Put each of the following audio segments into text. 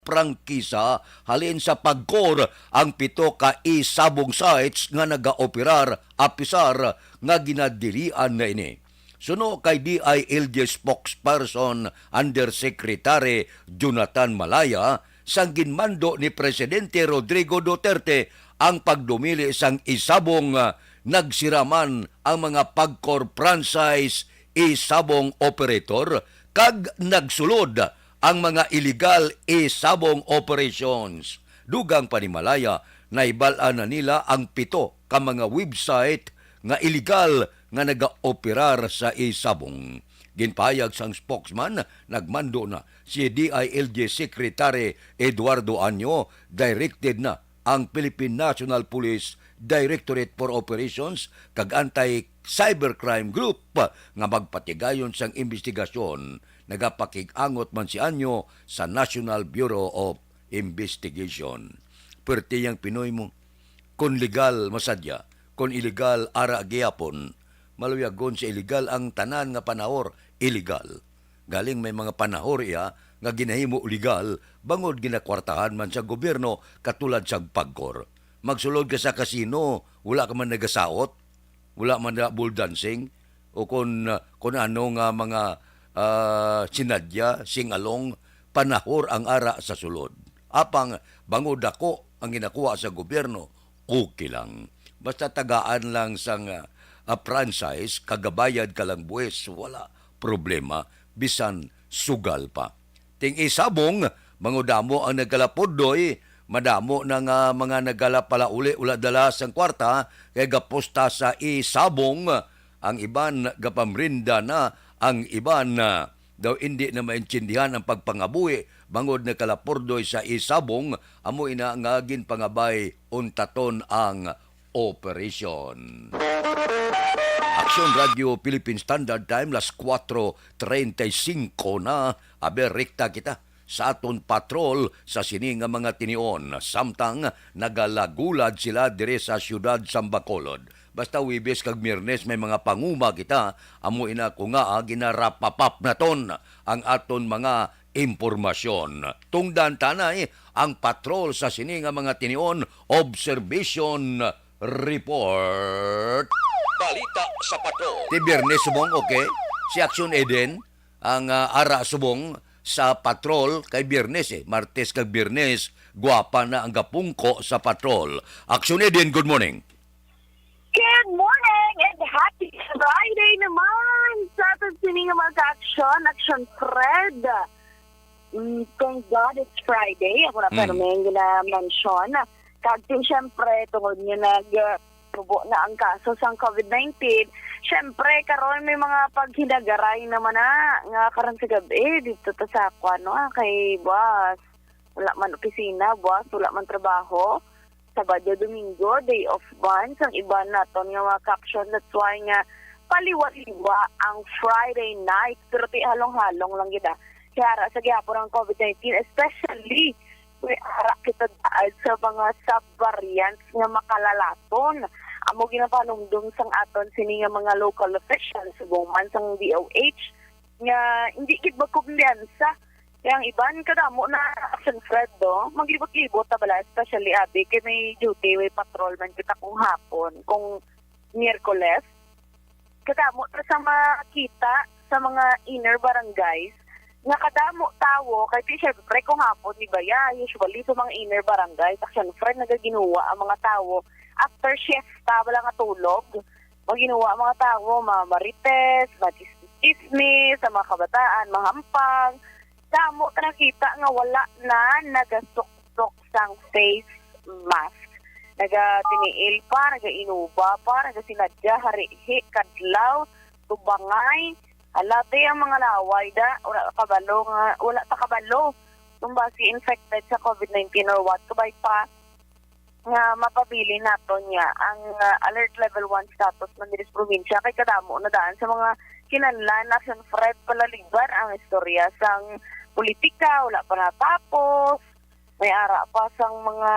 prangkisa halin sa pagkor ang 7 ka isabong sites nga nagaoperar apisar nga ginadilian na ini. Suno kay DILG spokesperson Undersecretary Jonathan Malaya, sang ginmando ni Presidente Rodrigo Duterte ang pagdumili sang isabong nagsiraman ang mga pagkor franchise isabong operator kag nagsulod ang mga illegal isabong operations. Dugang pa ni Malaya, naibalaan na nila ang 7 ka mga website nga illegal nga nagaoperar sa isabong. Ginpahayag sang spokesman, nagmando na si DILG Secretary Eduardo Anyo, directed na ang Philippine National Police Directorate for Operations kag Anti-Cybercrime Group nga magpatigayon sang investigasyon. Nagapakig-angot man si Anyo sa National Bureau of Investigation. Pertiyang Pinoy mo, kung legal masadya, kung illegal ara gyapon, maluyagon sa illegal ang tanan nga panahor, illegal. Galing may mga panahor iya nga ginahimo legal, bangod ginakwartahan man sa gobyerno katulad sa pagkor. Magsulod ka sa kasino, wala ka man nagasaot, wala man na bull dancing, o kung ano nga mga sinadya, singalong, panahor ang ara sa sulod. Apang bangod ako ang ginakuha sa gobyerno, okay lang. Basta tagaan lang sang franchise, kagabayad ka lang buwes, wala problema, bisan sugal pa. Ting isabong, mangudamo ang nagkalapodoy, madamo na nga mga nagala pala uli dala sang kwarta, kay gaposta sa isabong, ang iban gapamrinda na, ang iban daw hindi na maintindihan ang pagpangabuhi, bangod na kalapordoy sa isabong, amo ina nga ginpangabay untaton ang operasyon. Aksyon Radio Philippine Standard Time, las 4:35 na, aber rekta kita sa aton patrol sa sini nga mga tinion. Samtang nagalagulad sila dire sa siyudad Sambacolod. Basta Wibes kag Miyernes may mga panguma kita, amo ina ko nga ginarapapap na ton ang aton mga impormasyon. Tungdan tanay ang patrol sa sini nga mga tinion, observation report. Balita sa patrol. Ti Biyernes subong, okay? Si Action Eden, ang ara subong sa patrol kay Biyernes Martes kag Biyernes, guwapa na ang gapungko sa patrol. Action Eden, good morning. Good morning and happy Friday naman sa ating sining mag-action, Action Fred. Thank God it's Friday. Ako na pero may gina-mention. Kagting siyempre, tungod nyo tubo na ang kaso sa COVID-19. Siyempre, karon may mga paghinagaray naman nga karon sa gabi dito ta sa kay boss. Wala man opisina, boss, wala man trabaho. Sabado, Domingo, day of months, ang iba naton nga mga caption. That's why nga paliwa-liwa ang Friday night. Pero halong-halong lang gida. Kaya sa gyapon ng COVID-19, especially may ara kita daan sa mga sub-variants nga makalalaton. Amo ginapanumdum sang aton sini nga mga local officials subong man sang DOH nga hindi gid magkumbiyansa. Kaya ang iban kadamo na action Fred maglibot-libot ta bala, especially abi kay may duty, may patrolman kita kung hapon, kung Miyerkules. Kadamo ta sa makita sa mga inner barangays nga kadamo tawo kay syempre kung hapon di ba usually sa mga inner barangays action Fred nagaginuwa ang mga tawo after siesta wala nga tulog, maginuwa ang mga tao, mga marites, matismis, sa mga kabataan, mahampang. Damo nakita nga wala na nagasok-sok sang face mask. Nagatiniil pa, nagainuba pa, nagasinadya, harihi, kadlaw, tubangay. Halate ang mga laway wala ta kabalo. Kung basi infected sa COVID-19 or what, kubay pa nga mapabili nato niya ang alert level 1 status ng Diris Provincia kay kadamo na daan sa mga kinanlan Action Fred palalibar ang istorya sang politika, wala pa natapos, may ara pa sang mga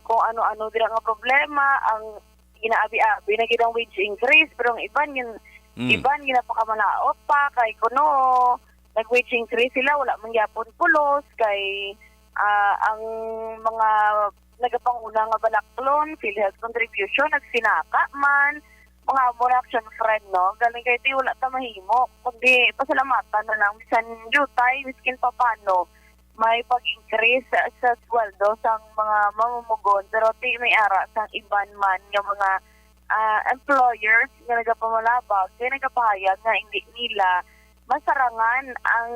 kung ano-ano dira nga problema, ang ginaabi-abi na gidang wage increase, pero ang iban ginapakamalao pa kay kuno nag-wage increase sila, wala man gyapon pulos kay ang mga nagapanguna nga balaklon, PhilHealth contribution, nagsinaka man, mga more action friend, no? Galing kay ti wala ta mahimo, kundi pasalamatan na lang, bisan jutay, miskin pa paano, may pag-increase sa sweldo sa mga mamumugon, pero ti may ara sa iban man ng mga employers nga nagapamalabag, kaya nagapahayag nga hindi nila masarangan ang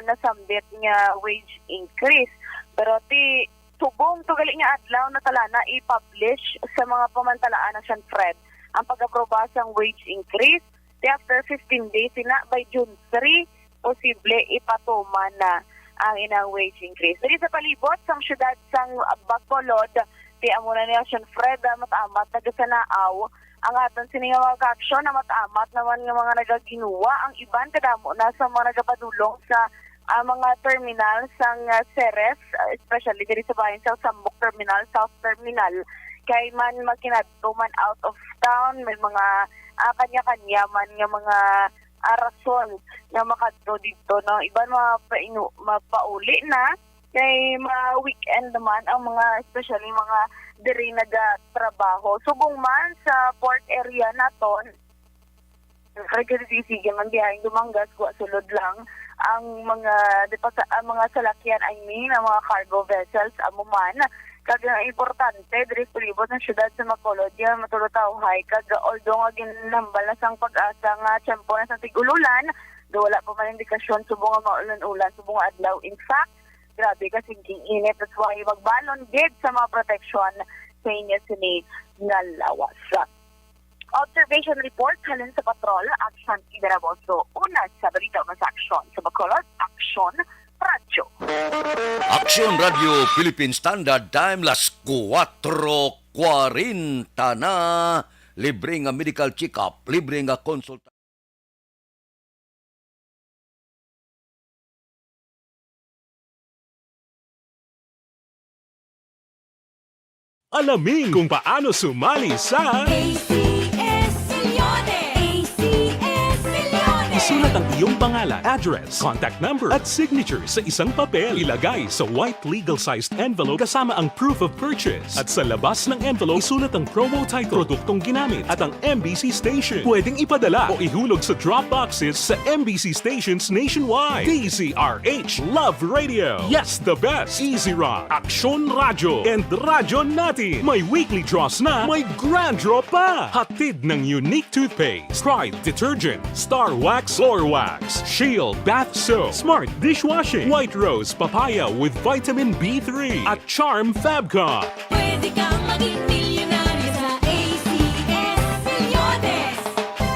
nasambit nga wage increase. Pero ti subong tugali nga adlaw na talana i-publish sa mga pamantalaan ng Fred ang pag-aproba sang wage increase. Ti after 15 days na by June 3 posible ipatuman na ang inang wage increase. Dili sa palibot sang syudad sang Bacolod, ti amuna niya Fred matamat nagasanaaw ang aton sininga mga aksyon na matamat naman ng mga nagaginuwa ang iban kadamo na sa mga nagapadulong sa mga terminal sang Ceres, especially diri sa bayan sa Sambok Terminal, South Terminal, kay man makinadto man out of town, may mga kanya-kanya man nga mga rason nga makadto dito, no? Iban mapauli na kay ma-weekend naman ang mga especially mga diri nagatrabaho. Subong man sa port area naton, sige man biyaheng Dumangas, sulod lang ang mga mga salakyan, ang mga cargo vessels amuman kag importante diri sa libot ng syudad sa Bacolod yan matulutawhay kag although nga ginambal na sang pag-asa nga tiyempo na sa tigululan do wala pa man indikasyon subong nga maulan-ulan subong nga adlaw. In fact, grabe kasi init, that's why magbalon gid sa mga proteksyon sa inyo sini nga lawas. Observation report halin sa patrol, Action Iberaboso. Una sa balita sa aksyon sa Bacolod, Action Radyo. Action Radio Philippine Standard Time, las 4:40 na. Libre nga medical check-up, libre nga consultation. Alamin kung paano sumali sa ACS Millones! ACS Millones! isulat ang iyong pangalan, address, contact number at signature sa isang papel. Ilagay sa white legal-sized envelope kasama ang proof of purchase. At sa labas ng envelope, isulat ang promo title, produktong ginamit at ang MBC station. Pwedeng ipadala o ihulog sa drop boxes sa MBC stations nationwide. DZRH Love Radio. Yes, the best. Easy Rock, Aksyon Radyo, and Radyo Natin. May weekly draws na, may grand draw pa. Hatid ng unique toothpaste, Pride Detergent, Star Wax Floor Wax, Shield Bath Soap, Smart Dishwashing, White Rose Papaya with Vitamin B3, at Charm Fabcon. Pwede kang maging milyonaryo sa ACS Millones!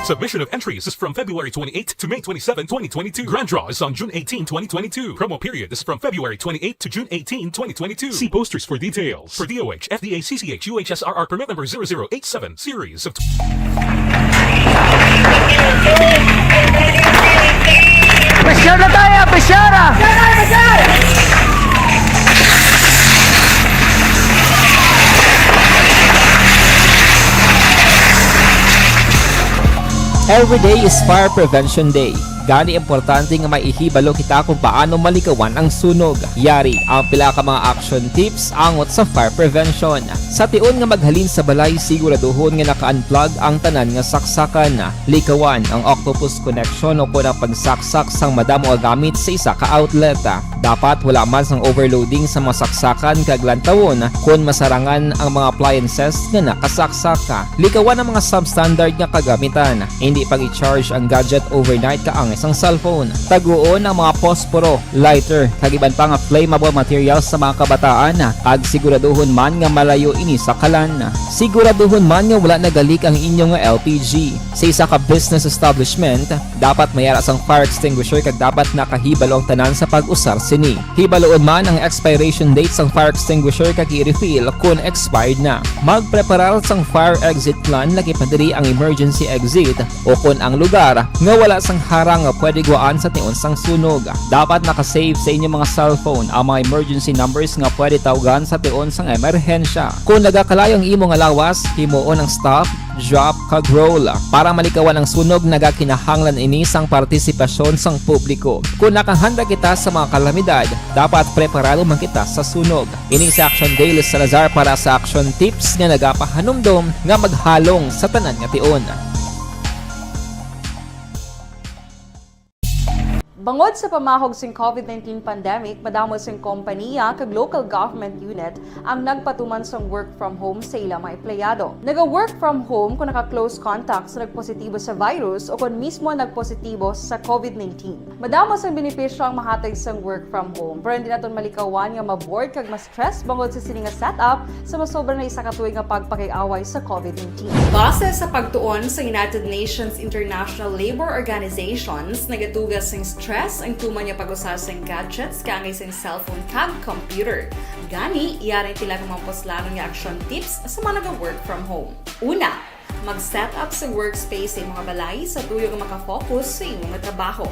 Submission of entries is from February 28 to May 27, 2022. Grand draw is on June 18, 2022. Promo period is from February 28 to June 18, 2022. See posters for details. For DOH, FDA, CCH, UHSRR permit number 0087, series of... Pressure na tayo! Pressure! Every day is Fire Prevention Day. Gani importante nga maihibalo kita kung paano malikawan ang sunog. Yari ang pila ka mga action tips angot sa fire prevention. Sa tion nga maghalin sa balay, siguraduhon nga naka-unplug ang tanan nga saksakan. Likawan ang octopus connection o kung ang pagsaksak sang madamo nga gamit sa isa ka outlet. Dapat wala man sang overloading sa mga saksakan kag lantawon kung masarangan ang mga appliances nga nakasaksaka. Likawan ang mga substandard nga kagamitan. Hindi pag i-charge ang gadget overnight kaang isang cellphone. Taguon ang mga posporo, lighter, kag iban pa nga flammable materials sa mga kabataan. Ag siguraduhon man nga malayo ini sa kalan. Siguraduhon man nga wala nagalik ang inyong LPG. Sa isa ka business establishment, dapat mayara sang fire extinguisher kag dapat nakahibalo ang tanan sa pag-usar sini. Hibaloon man ang expiration date sang fire extinguisher kag i-refill kung expired na. Magpreparar sang fire exit plan lagi pa diri ang emergency exit o kung ang lugar nga wala sang harang nga pwede guaan sa tion sang sunog. Dapat nakasave sa inyong mga cellphone ang mga emergency numbers nga pwede tawagan sa tion sang emerhensya. Kung nagakalayo ang imong lawas, himuon ang staff drop kag roll. Para malikawan ang sunog, nagakinahanglan ini sang partisipasyon sang publiko. Kung nakahanda kita sa mga kalamidad, dapat preparado man kita sa sunog. Ini si Action Day Luis Salazar para sa Action Tips nga nagapahanumdom nga maghalong sa tanan nga tion. Bangod sa pamahog sing COVID-19 pandemic, madamo sing kompanya kag local government unit ang nagpatuman sang work from home sa ilang mga empleyado. Naga-work from home kung naka-close contact sa nagpositibo sa virus o kung mismo nagpositibo sa COVID-19. Madamo sang benepisyo ang mahatag sang work from home, pero hindi naton malikawan nga ma-bored kag ma-stress bangod sa sini nga setup sa masobra na isa ka tuig nga pagpakiaway sa COVID-19. Base sa pagtuon sa United Nations International Labour Organizations, nagatugas sing stress ang tuman niya pag-usas ng gadgets kangay sa cellphone kag computer. Gani, iyaring tila ng mga poslanong nga action tips sa mga nag-work from home. Una, mag-set up sa workspace sa mga balay sa tuyo nga makafocus sa iyong mga trabaho.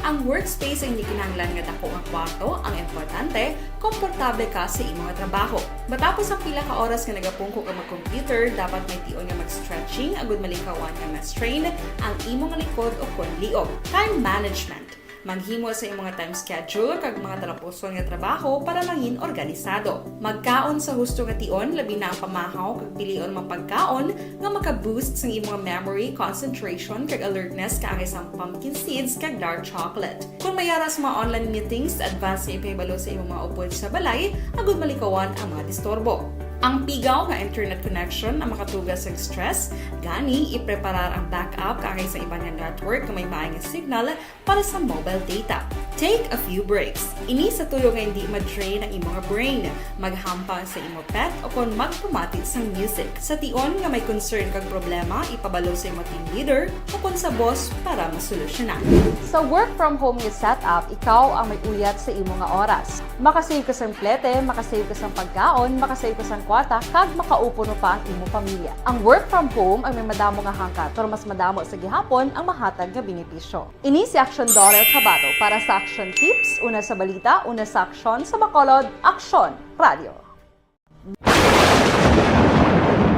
Ang workspace ay hindi kinahanglan nga dako ang kwarto, ang importante, komportable ka sa iyong mga trabaho. Matapos ang pila ka oras nga nagapungko ka mag-computer, dapat may tion nga mag-stretching, agud malikawan nga ma-strain ang imong likod o konliog. Time management. Maghimo sa imong mga time schedule kag mga talapuson nga trabaho para langin organisado. Magkaon sa husto nga tion, labi na ang pamahaw kag pilion mang pagkaon nga maka-boost sa imong memory, concentration kag alertness kaangay sa pumpkin seeds kag dark chocolate. Kung mayaras mga online meetings, advance na ipahibalo sa imong mga upod sa balay, agud malikawan ang mga disturbo. Ang pigaw nga internet connection ang makatugas sa stress, gani ipreparar ang backup kaangay sa ibang nga network nga may maayong signal para sa mobile data. Take a few breaks. Ini sa tuyo nga hindi ma-drain ang imong brain, maghampang sa imong pet o kung magpumatid sa music. Sa tion nga may concern kag problema, ipabalo sa imong team leader o kung sa boss para masolusyonan. Sa work from home nga setup, ikaw ang may uyat sa imong nga oras. Makasave ka sa plete, makasave ka sa pagkaon, makasave ka sa kwata, kag makaupo no pa ang imong pamilya. Ang work from home ay may madamo nga hangkat, pero mas madamo sa gihapon ang mahatag nga benepisyo. Ini si Action Dollar Cabato para sa Action Tips, una sa balita, una sa aksyon, sa Bacolod, Action Radio.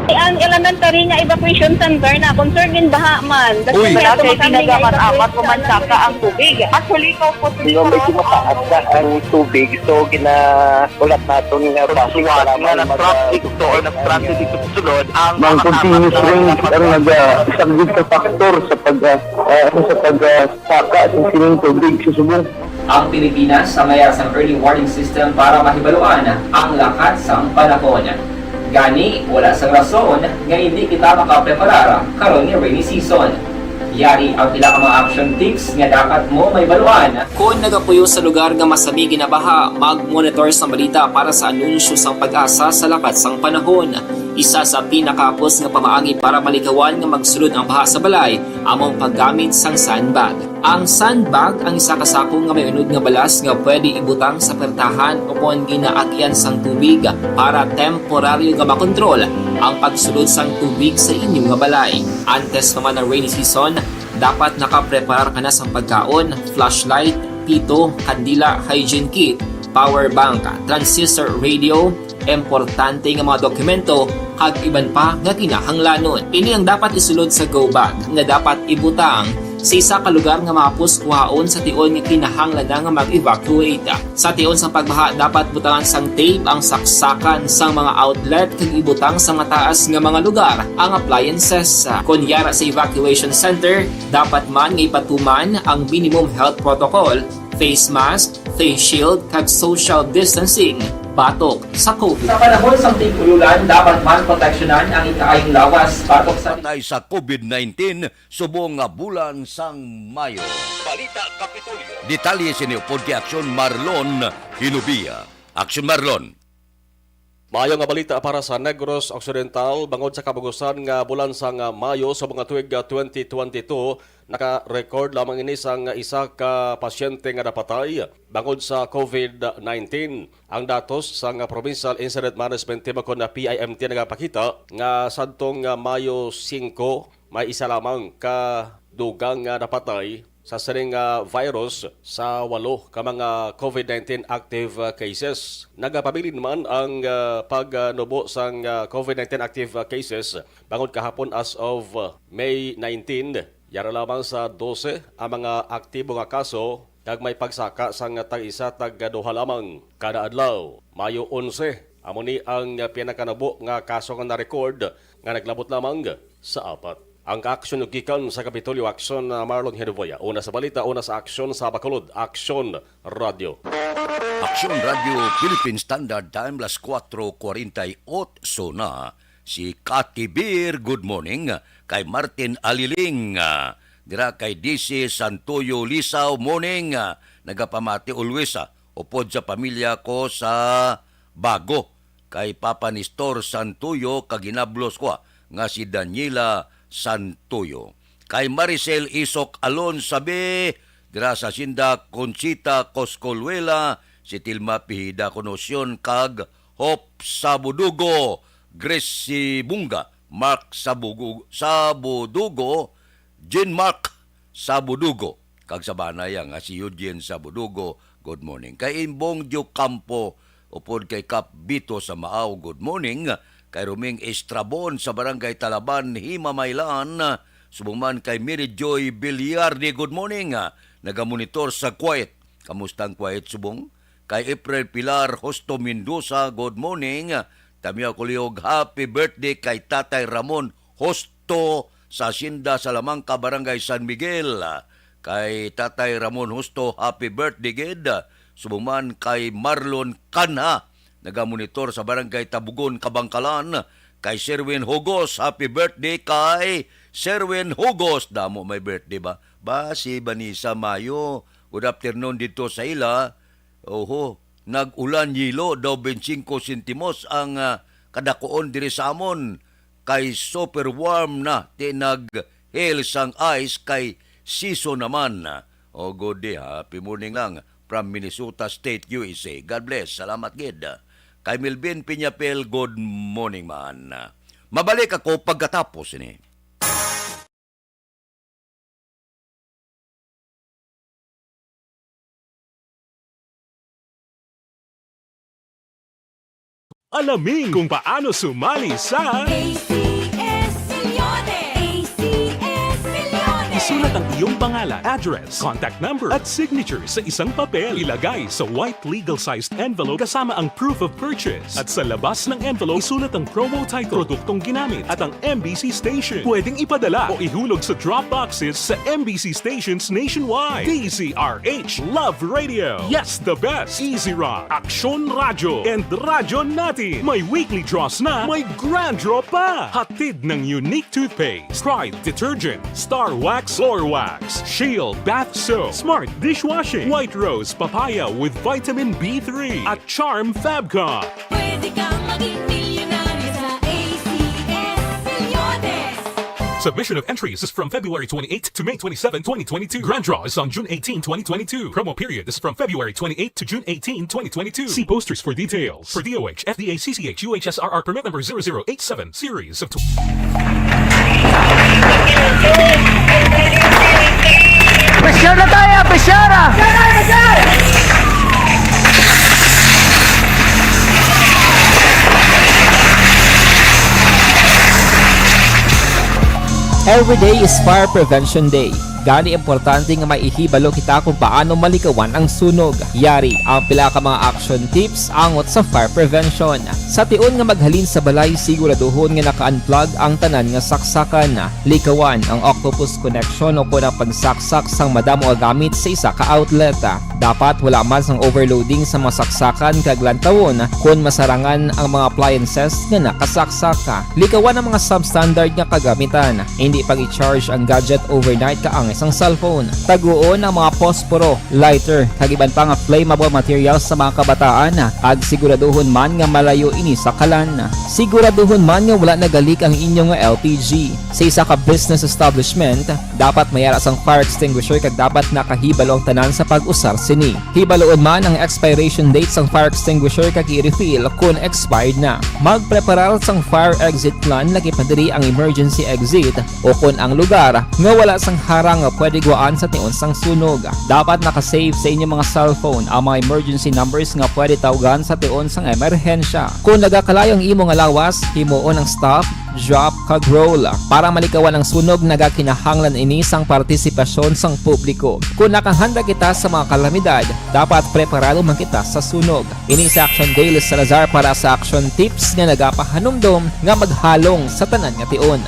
Ang elementary nga evacuation center na concern din baha man. Uy! Wala kayo pinagamat-amat kumansaka ang tubig. Actually, po Hindi mo medyo mataas na ang tubig. So, ulat natin nga Siwat nga nag-traffic to or nag-traffic dito sa sulod ang Mang continuous rain ang nag-isang sa factor sa pagsaka at sining tubig sa subong. Ang Pilipinas sa mayas ng early warning system para mahibaluan ang lakat sang panahon. Gani, wala sang rason nga hindi kita makapreparar karon ni rainy season. Yari ang pila ka mga action tips nga dapat mo may baluan. Kung nagapuyo sa lugar nga masabi ginabaha, mag-monitor sa balita para sa anunsyo sang pag-asa sa lakat sang panahon. Isa sa pinakapos nga pamaagi para malikawan nga magsulod ang baha sa balay, among paggamit sang sandbag. Ang sandbag ang isa kasakong nga may unod nga balas nga pwede ibutang sa pertahan o kung ginaagyan sang tubig para temporaryo nga makontrol ang pagsulod sang tubig sa inyong nga balay. Antes naman ng rainy season, dapat nakapreparar ka na sa pagkaon, flashlight, pito, kandila, hygiene kit, power bank, transistor radio, importante nga mga dokumento kag iban pa nga kinahanglanon. Ini ang dapat isulod sa go bag nga dapat ibutang sa isa ka lugar nga mapuskuhaon sa tion nga kinahanglan nga mag-evacuate. Sa tion sa pagbaha dapat butangan sang tape ang saksakan sang mga outlet kag ibutang sa mataas nga mga lugar ang appliances. Kunyara sa evacuation center, dapat man nga ipatuman ang minimum health protocol, face mask, face shield kag social distancing batok sa COVID. Sa panahon sa tigululan, dapat man proteksyonan ang ikaayong lawas batok sa Patay sa COVID-19 subong nga bulan sang Mayo. Balita Kapitolyo. Detalye sini pod kay Aksyon Marlon Hinubia. Aksyon Marlon. Mayo nga balita para sa Negros Occidental bangod sa kabugusan nga bulan sang Mayo sa mga tuig 2022 naka-record lamang ini sang isa ka pasyente nga napatay bangod sa COVID-19. Ang datos sang Provincial Incident Management Team ako na PIMT nagapakita nga sadtong Mayo 5 may isa lamang ka dugang nga napatay sa sining virus sa 8 ka mga COVID-19 active cases. Nagapabilin naman ang pagnubo sang COVID-19 active cases bangod kahapon as of May 19. Yara lamang sa 12 ang mga aktibo nga kaso kag may pagsaka sang tag-isa tag-duha lamang kada adlaw. Mayo 11 amo ni ang pinakanabo nga kaso nga na-record nga naglabot lamang sa 4. Ang aksyon gikan sa Kapitolyo Aksyon Marlon Herevoya. Una sa balita, una sa aksyon sa Bacolod, Aksyon Radio. Aksyon Radio Philippine Standard Time, las 4:48 na. Si Cathy Beer, good morning. Kay Martin Aliling, dira kay DC Santoyo Lisaw, morning. Nagapamati always, upod sa pamilya ko sa Bago. Kay Papa Nestor Santoyo, kaginablos ko nga si Daniela Santoyo. Kay Maricel Isok Alon sabi, dira sa Sinda Conchita Coscolwela, si Tilma Pihida Konosyon kag Hop Sabudugo, Gracie Bunga, Mark Sabudugo, Jean Mark Sabudugo, kag sabanay nga si Eugene Sabudugo, good morning. Kay Imbong Dio Campo, upod kay Kap Bito sa Maaw, good morning. Kay Ruming Estrabon sa Barangay Talaban, Himamaylan, subuman kay Mary Joy Biliardi, good morning. Nagamonitor sa Quiet, kamustang Quiet subong? Kay April Pilar Hosto Mendoza, good morning. Tamiya Kuliog, happy birthday kay Tatay Ramon Hosto sa Sinda Salamangka, Barangay San Miguel. Kay Tatay Ramon Hosto, happy birthday gid. Subuman kay Marlon Kanha, nagamonitor sa Barangay Tabugon, Kabangkalan. Kay Sherwin Hugos, happy birthday kay Sherwin Hugos. Damo may birthday ba? Ba si Banisa Mayo, good afternoon dito sa ila. Oho, nag-ulan yilo daw 25 sentimos ang kadakoon diri sa amon. Kay super warm na, nag-hail sang ice kay Siso naman. O good day, happy morning lang from Minnesota State, USA. God bless, salamat gid. Kay Melvin Piñapel, good morning man. Mabalik ako pagkatapos ini. Alamin kung paano sumali sa ACS-Milyones! ACS-Milyones! Isulat ang iyong pangalan, address, contact number at signature sa isang papel. Ilagay sa white legal-sized envelope kasama ang proof of purchase. At sa labas ng envelope, isulat ang promo title, produktong ginamit at ang MBC station. Pwedeng ipadala o ihulog sa drop boxes sa MBC stations nationwide. DZRH Love Radio. Yes, the best. Easy Rock, Aksyon Radio, and Radyo Natin. May weekly draws na, may grand draw pa. Hatid ng unique toothpaste, Pride Detergent, Star Wax Floor Wax, Shield Bath Soap, Smart Dishwashing, White Rose Papaya with Vitamin B3 at Charm Fabcon. Pwede kang maging milyonaryo sa ACS-Milyones! Submission of entries is from February 28 to May 27, 2022. Grand draw is on June 18, 2022. Promo period is from February 28 to June 18, 2022. See posters for details. For DOH, FDA, CCH, UHSRR permit number 0087, series of... Presyara tayo! Presyara! Every day is Fire Prevention Day. Gani importante nga maihibalo kita kung paano malikawan ang sunog. Yari ang pila ka mga action tips angot sa fire prevention. Sa tion nga maghalin sa balay, siguraduhon nga naka-unplug ang tanan nga saksakan. Likawan ang octopus connection o kung ang pagsaksak sang madamo nga gamit sa isa ka outlet. Dapat wala man sang overloading sa mga saksakan kag lantawon kung masarangan ang mga appliances nga nakasaksaka. Likawan ang mga substandard nga kagamitan. Hindi pag i-charge ang gadget overnight kaang isang cellphone. Taguon ang mga posporo, lighter, kag iban pa nga flammable materials sa mga kabataan. Ag siguraduhon man nga malayo ini sa kalan. Siguraduhon man nga wala nagalik ang inyong LPG. Sa isa ka business establishment, dapat mayara sang fire extinguisher kag dapat nakahibalo ang tanan sa pag-usar sini. Hibaloon man ang expiration date sang fire extinguisher kag i-refill kung expired na. Magpreparar sang fire exit plan lagi padiri ang emergency exit o kung ang lugar nga wala sang harang nga pwede guwaan sa tiun sang sunog. Dapat nakasave sa inyong mga cellphone ang mga emergency numbers nga pwede tawagan sa tiun sang emerhensya. Kung nagakalayo ang imo nga lawas, himuon ang stop, drop, kag roll. Para malikawan ang sunog, nagakinahanglan ini sang partisipasyon sang publiko. Kung nakahanda kita sa mga kalamidad, dapat preparado man kita sa sunog. Ini sa Action Daily Salazar para sa action tips nga nagapahanumdom nga maghalong sa tanan nga tiun.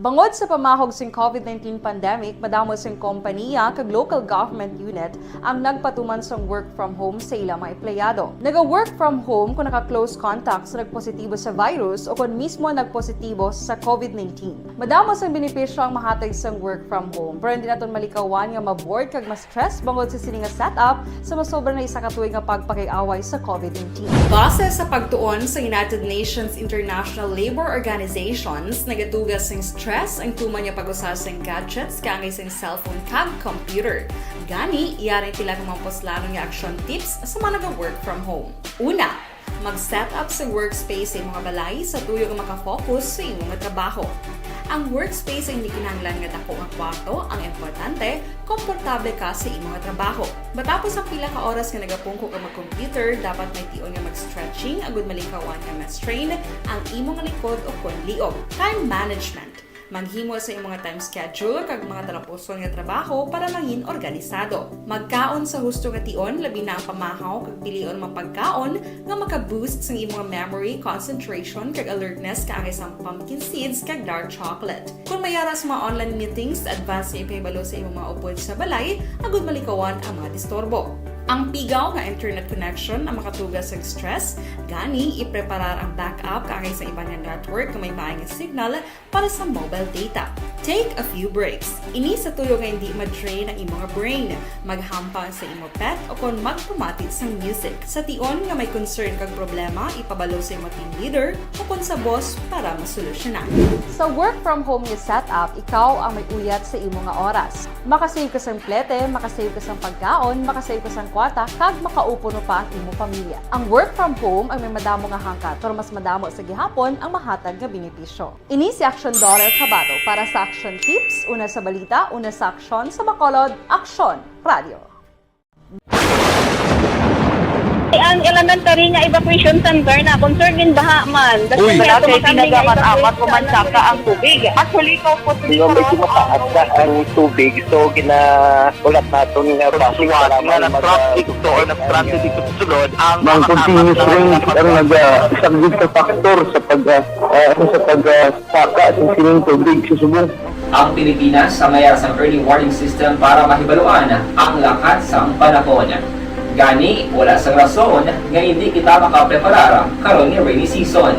Bangod sa pamahog sing COVID-19 pandemic, madamo sing kompanya kag local government unit ang nagpatuman sang work from home sa ilang mga empleyado. Naga-work from home kung naka-close contacts na nagpositibo sa virus o kung mismo nagpositibo sa COVID-19. Madamo sang benepisyo ang mahatag sang work from home, pero hindi naton malikawan nga ma-bored kag ma-stress bangod sa sini nga setup sa masobra na isa ka tuig nga pagpakiaway sa COVID-19. Base sa pagtuon sa United Nations International Labour Organizations, nagatugas sing stress ang tuman niya pag-usas ng gadgets kangay sa cellphone kag computer. Gani, iyarin tila ng mga poslano nga action tips sa mga nag-work from home. Una, mag-set up sa workspace sa mga balay sa tuyo nga makafocus sa imong nga trabaho. Ang workspace ay hindi kinahanglan nga dako nga kwarto, ang importante, komportable ka sa imong nga trabaho. Matapos ang pila ka oras nga nagapungko ka mag-computer, dapat may tion nga mag-stretching agud malikawan nga ma-strain ang imong likod o kon liog. Time management. Maghimo sa imong mga time schedule kag mga talapuson nga trabaho para maging organisado. Magkaon sa husto nga tion, labi na ang pamahaw kag pilion mapagkaon nga maka-boost sa imong memory, concentration kag alertness kaangay sa pumpkin seeds kag dark chocolate. Kung mayara sa mga online meetings, advance sa ipahibalo sa imong mga upod sa balay, agud malikawan ang mga disturbo. Ang pigaw nga internet connection ang makatugas sa stress, gani ipreparar ang backup kaangay sa ibang nga network na may maayong signal para sa mobile data. Take a few breaks. Ini sa tuyo nga hindi ma-drain ang imong brain, maghampang sa imong pet o kon magpumatit sa music. Sa tion nga may concern kag problema, ipabalo sa imong team leader o kon sa boss para masolusyonan. Sa work from home nga setup, ikaw ang may uyat sa imong nga oras. Makasave ka sang plete, makasave ka sang pagkaon, makasave ka sang kwata, kag makaupo no pa ang imong pamilya. Ang work from home ay may madamo nga hangkat, pero mas madamo sa gihapon ang mahatag nga benepisyo. Ini si Action Dorel Cabato para sa Action Tips, una sa balita, una sa aksyon, sa Bacolod, Aksyon Radio. Ang elementary nga evacuation center na concern din baha man. Uy, kasi pinagamat-amat kumansaka ang tubig. Actually, ikaw po Di ba medyo mataas na ang tubig, so ginaulat natin nga pasuwag nga nag-traffic to or nag-transit dito sa sulod ang Mang continuous rain ang isang good na factor sa pagsaka sa sining tubig sa subong. Ang Pilipinas sa mayar sa early warning system para mahibaluan ang lakat sa panahon. Gani, wala sa rason nga hindi kita makapreparar karon ni rainy season.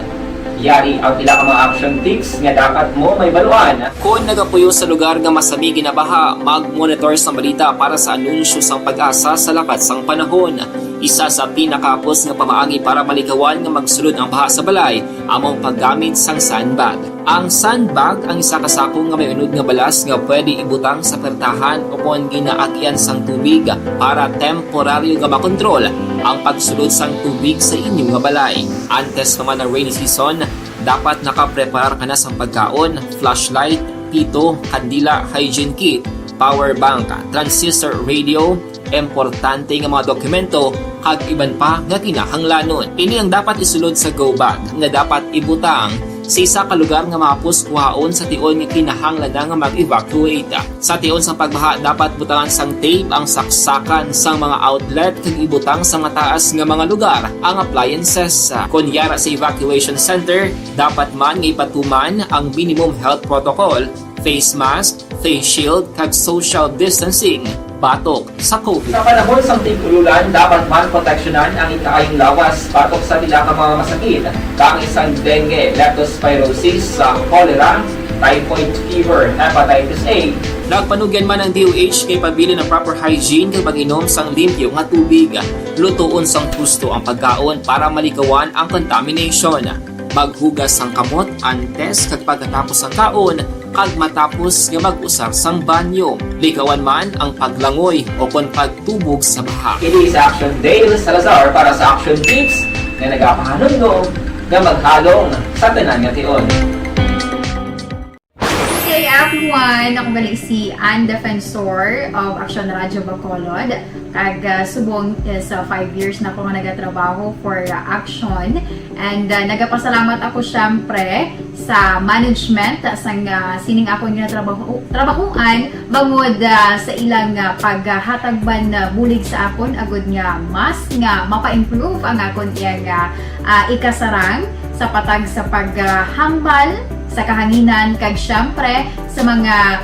Yari ang pila ka mga action tips nga dapat mo may baluan. Kung nagapuyo sa lugar nga masabi ginabaha, mag-monitor sa balita para sa anunsyo sang pag-asa sa lakat sang panahon. Isa sa pinakapos nga pamaagi para malikawan nga magsulod ang baha sa balay, among paggamit sang sandbag. Ang sandbag ang isa ka sako nga may unod nga balas nga pwede ibutang sa pertahan o kung ginaagyan sang tubig para temporaryo nga makontrol ang pagsulod sang tubig sa inyong nga balay. Antes naman ng rainy season, dapat nakapreparar ka na sa pagkaon, flashlight, pito, kandila, hygiene kit, power bank, transistor radio, importante nga mga dokumento, kag iban pa nga kinahanglanon. Ini ang dapat isulod sa go bag nga dapat ibutang sa isa ka lugar nga mapus kuhaon sa tion nga kinahanglan nga mag-evacuate. Sa tion sa pagbaha, dapat butangan sang tape ang saksakan sang mga outlet kag ibutang sa mataas nga mga lugar ang appliances. Kunyara sa evacuation center, dapat man nga ipatuman ang minimum health protocol, face mask, face shield kag social distancing batok sa COVID. Sa panahon sa tigululan, dapat man proteksyonan ang ikaayong lawas batok sa pila ka mga masakit, kang isang dengue, leptospirosis, cholera, typhoid fever, hepatitis A. Nagpanugyan man ang DOH kay pabili ng proper hygiene kay pag-inom sang limpyo nga tubig. Lutuon sang husto ang pagkaon para malikawan ang contamination. Maghugas sang kamot antes kag pagkatapos ang kaon kag matapos nga mag-usar sang banyo. Likawan man ang paglangoy o kon pagtubog sa baha. Ini sa Action Daily Salazar para sa Action Tips nga nagapahanong nga maghalong sa tanan nga tion. everyone! Ako gali si Ann Defensor of Action Radio Bacolod. Kag subong sa 5 years na ako nga nagatrabaho for Action. And nagapasalamat ako syempre sa management sa sining ako nga trabahuan bangod sa ilang paghatagban bulig sa akon agud nga mas nga mapa-improve ang akon iyang ikasarang sa patag sa paghambal sa kahanginan kag syempre sa mga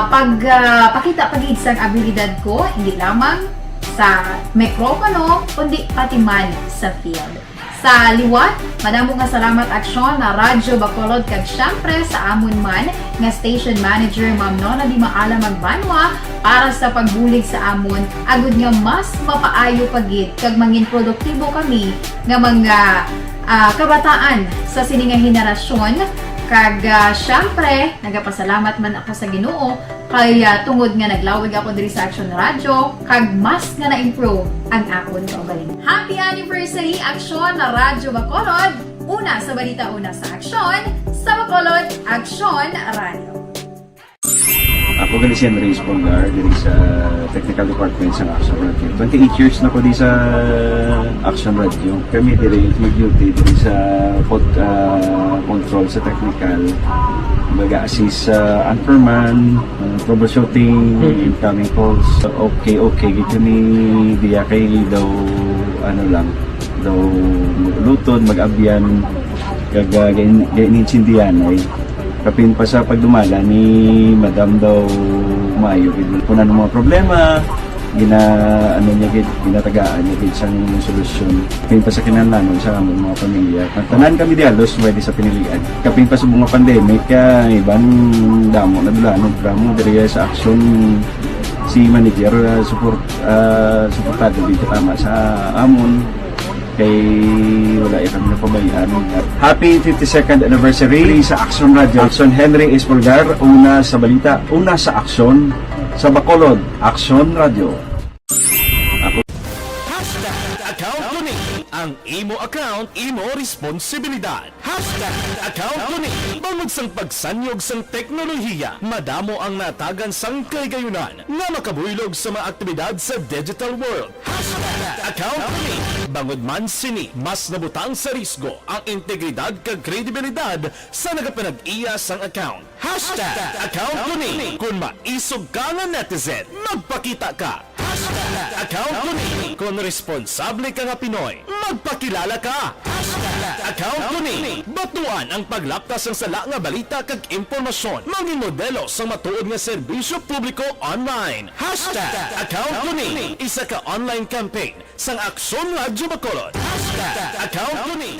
pagpakita pagid sang abilidad ko hindi lamang sa mikropono kundi pati man sa field. Sa liwat, madamo nga salamat Aksyon na Radyo Bacolod kag syempre sa amon man nga station manager Ma'am Nona Di Maala Magbanwa para sa pagbulig sa amon agud nga mas mapaayo pagid kag mangin produktibo kami nga mga kabataan sa sininga henerasyon. Kag syempre, nagapasalamat man ako sa Ginoo kay tungod nga naglawig ako diri sa Action Radio kag mas nga na-improve ang akon kaugalingon. Happy anniversary Action Radio Bacolod! Una sa balita, una sa Action, sa Bacolod, Action Radio. Ako gali si Andres Polgar diri sa Technical Department sa Action Radio. 28 years na ko di sa Action Radio. Kami diri mag-duty diri sa control sa technical. Mag-assist sa anchorman, troubleshooting, incoming calls. Okay. Gito ni diya kay daw daw lutod, mag-abyan, ganinsindihan ay kapin pa sa pagdumala ni Madam daw maayo kung ano mga problema ginatagaan niya gid sang solusyon kapin pa sa kinahanglan sa among mga pamilya tanan kami dialos pwede sa pinilian kapin pa sa mga pandemic iban damo na dulanon dramo diri sa Action si manager suportado dito tama sa amon kay wala kami napabayaan. Happy 52nd anniversary sa Action Radio. Action Henry Espolgar, una sa balita, una sa Action, sa Bacolod, Action Radio. Account ko ni ang imo account, imo responsibilidad. Account ko ni bangod sang pagsanyog sang teknolohiya, madamo ang natagan sang kaygayunan nga makabuylog sa mga aktibidad sa digital world. Account ko ni bangod man sini mas nabutang sa risgo ang integridad kag kredibilidad sa nagapanag-iya sang account. Account ko ni kung maisog ka nga netizen, magpakita ka. Account ko ni kung responsable ka nga Pinoy, magpakilala ka. Account ko ni batuan ang paglaptas ng sala nga balita kag impormasyon, maging modelo sa matuod nga serbisyo publiko online. Account ko ni isa ka online campaign sang Aksyon Radio Bacolod. Account ko ni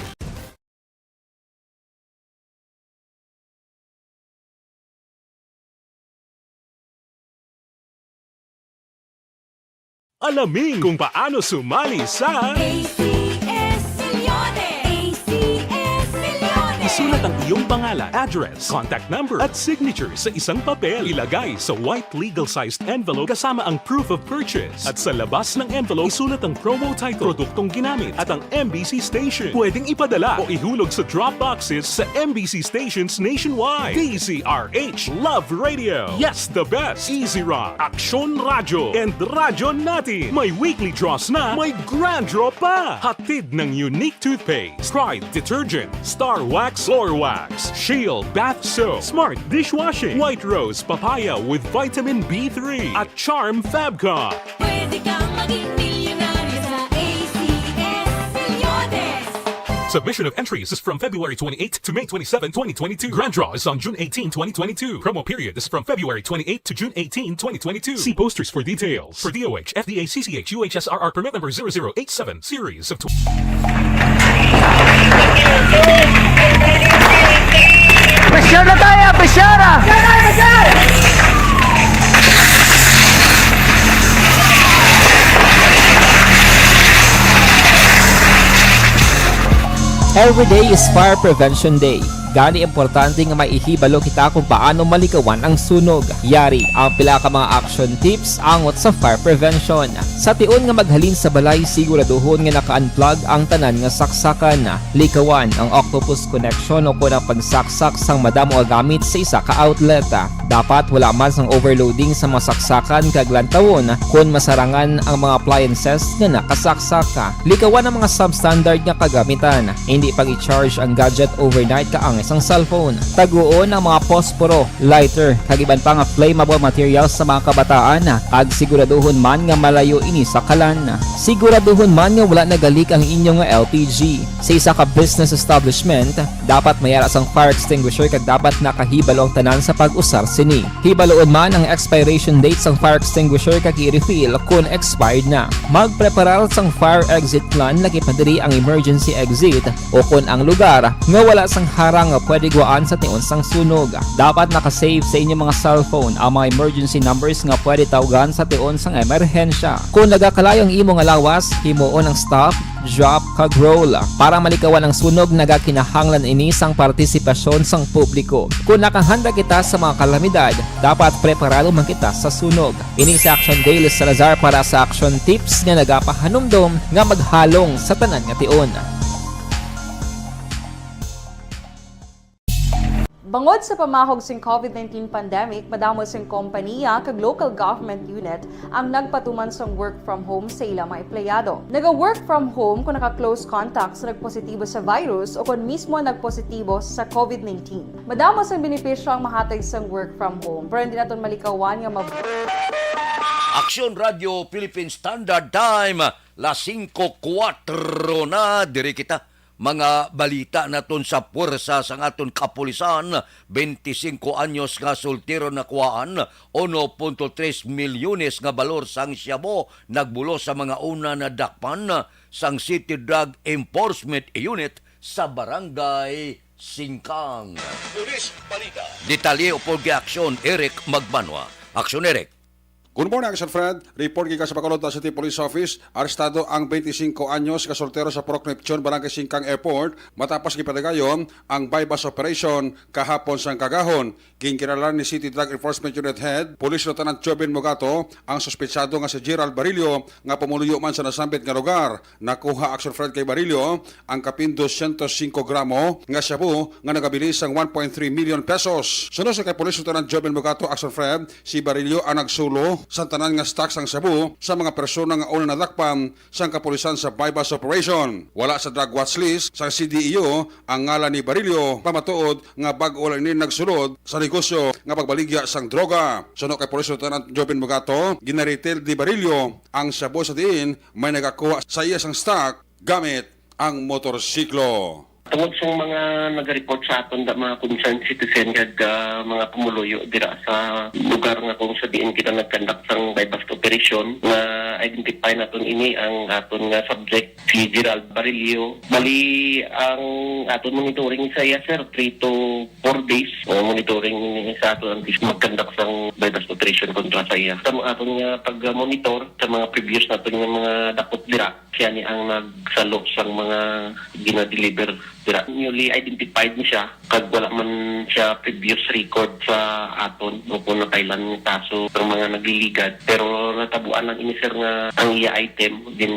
alamin kung paano sumali sa isulat ang iyong pangalan, address, contact number at signature sa isang papel. Ilagay sa white legal-sized envelope kasama ang proof of purchase. At sa labas ng envelope, isulat ang promo title, produktong ginamit at ang MBC station. Pwedeng ipadala o ihulog sa drop boxes sa MBC stations nationwide. DZRH Love Radio. Yes, the best. Easy Rock, Action Radio, and Radyo Natin. May weekly draws na, may grand draw pa. Hatid ng unique toothpaste, Pride Detergent, Star Wax Floor Wax, Shield Bath Soap, Smart Dishwashing, White Rose Papaya with Vitamin B3 at Charm Fabcon. Pwede kang maging milyonaryo sa ACS Milyones. Submission of entries is from February 28 to May 27, 2022. Grand draw is on June 18, 2022. Promo period is from February 28 to June 18, 2022. See posters for details. For DOH, FDA, CCH, UHSRR permit number 0087, series of Pressure na tayo! Pressure! Every day is Fire Prevention Day. Gani importante nga maihibalo kita kung paano malikawan ang sunog. Yari ang pila ka mga action tips angot sa fire prevention. Sa tion nga maghalin sa balay, siguraduhon nga naka-unplug ang tanan nga saksakan. Likawan ang octopus connection o kung ang pagsaksak sang madamo nga gamit sa isa ka outlet. Dapat wala man sang overloading sa mga saksakan kag lantawon kung masarangan ang mga appliances nga nakasaksaka. Likawan ang mga substandard nga kagamitan. Hindi pag i-charge ang gadget overnight kaang isang cellphone. Taguon ang mga posporo, lighter, kag iban pa nga flammable materials sa mga kabataan. Kag siguraduhon man nga malayo ini sa kalan. Siguraduhon man nga wala nagalik ang inyong LPG. Sa isa ka business establishment, dapat mayara sang fire extinguisher kag dapat nakahibalo ang tanan sa pag-usar sini. Hibaloon man ang expiration date sang fire extinguisher kag i-refill kung expired na. Magpreparar sang fire exit plan lagi padiri ang emergency exit o kung ang lugar nga wala sang harang nga pwede guaan sa tion sang sunog. Dapat nakasave sa inyong mga cellphone ang mga emergency numbers nga pwede tawagan sa tion sang emerhensya. Kung nagakalayo ang imong alawas, himuon ang stop, drop kag roll. Para malikawan ang sunog, nagakinahanglan ini sang partisipasyon sang publiko. Kung nakahanda kita sa mga kalamidad, dapat preparado man kita sa sunog. Ini sa Action Daily Salazar para sa action tips nga nagapahanumdom nga maghalong sa tanan nga tion. Bangod sa pamahog sing COVID-19 pandemic, madamo sing kompanya kag local government unit ang nagpatuman sang work from home sa ilang mga empleyado. Naga-work from home kung naka-close contacts na nagpositibo sa virus o kung mismo nagpositibo sa COVID-19. Madamo sang benepisyo ang mahatag sang work from home, pero hindi naton malikawan nga Aksyon Radio Philippine Standard Time, las 5:04 na diri kita. Mga balita naton sa puwersa sang aton kapulisan, 25 anyos nga soltero na kuhaan, 1.3 milyones nga balor sang Siabo nagbulo sa mga una na dakpan sang City Drug Enforcement Unit sa Barangay Singkang. Pulis Balita. Detalye o pag-aksyon, Eric Magbanwa. Aksyon, Eric. Good morning, Action Fred. Report gikan sa Bacolod City Police Office. Arestado ang 25 anyos kasoltero sa Purok Neptune, Barangay Singkang Airport matapos gipatagayon ang bypass operation kahapon sa Cagahon. Ginkinalan ni City Drug Enforcement Unit Head, Police Lieutenant Jobin Mogato, ang suspetsado nga si Gerald Barillo nga pumuluyo man sa nasambit nga lugar. Nakuha Action Fred kay Barillo ang kapindos 105 gramo nga shabu nga nagabilis ang 1.3 million pesos. Sunod sa kay Police Lieutenant Jobin Mogato, Action Fred, si Barillo ang nagsulo sa tanan nga stocks ang shabu sa mga persona nga una nadakpan sa kapulisan sa bypass operation. Wala sa drug watch list sa CDEO ang ngalan ni Barillo, pamatuod nga bag-o lang ni nagsulod sa negosyo nga pagbaligya sang droga. Sunod kay Police Lieutenant Jobin Mogato, ginaritel di Barillo ang shabu sa diin may nagakuha sa iya sang stock gamit ang motorsiklo. Tungod sa mga nag-report sa aton da mga concerned citizen kag mga pumuluyo dira sa lugar nga kung sabihin kita nag-conduct sang bypass operation nga identify naton ini ang aton nga subject si Gerald Barillo. Bali ang aton monitoring sa iya sir 3 to 4 days monitoring sa aton antes mag-conduct sang bypass operation kontra sa iya. Sa aton nga pag-monitor sa mga previous naton nga mga dakot dira siya ni ang nagsalo sang mga gina-deliver dira. Newly identified ni siya kag wala man siya previous record sa aton o kung nakailan ni kaso ng mga nagliligad, pero natabuan lang ini sir nga ang iya item din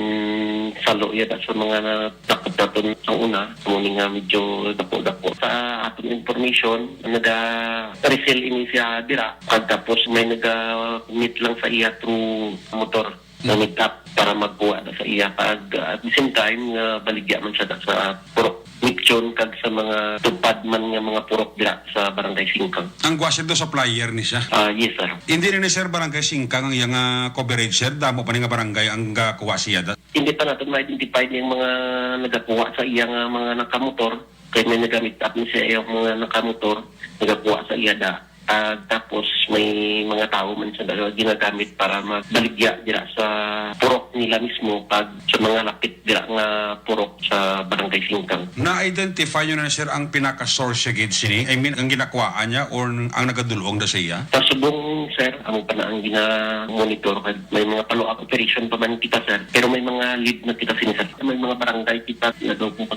salo iya sa mga dakot naton ang una muni nga medyo dako-dako sa aton information naga-resell ini siya dira kag tapos may naga-meet lang sa iya through motor na meet up para magkuha na sa iya kag at the same time baligya man siya sa Purok Neptune kag sa mga tupad man nga mga purok dira sa Barangay Singkang. Ang gwasya do supplier ni siya? Yes sir. Hindi ni sir Barangay Singkang ang iyang coverage sir, damo pa ni nga barangay ang kuha siya da? Hindi pa natin ma-identify yung mga nagakuha sa iya nga mga nakamotor kaya may nagamit up ni siya yung mga nakamotor nagakuha sa iya da. Tapos may mga tao man siya ginagamit para magbaligya dira sa purok nila mismo pag sa mga lapit dira nga purok sa Barangay Singkang. Na-identify nyo na sir ang pinaka-source siya gid sini? I mean, ang ginakuhaan niya or ang nagadulong na siya? Sa subong sir, amo pa na ang gina-monitor. May mga follow-up operation pa man kita, sir. Pero may mga lead na kita sinisir. May mga barangay kita na daw kung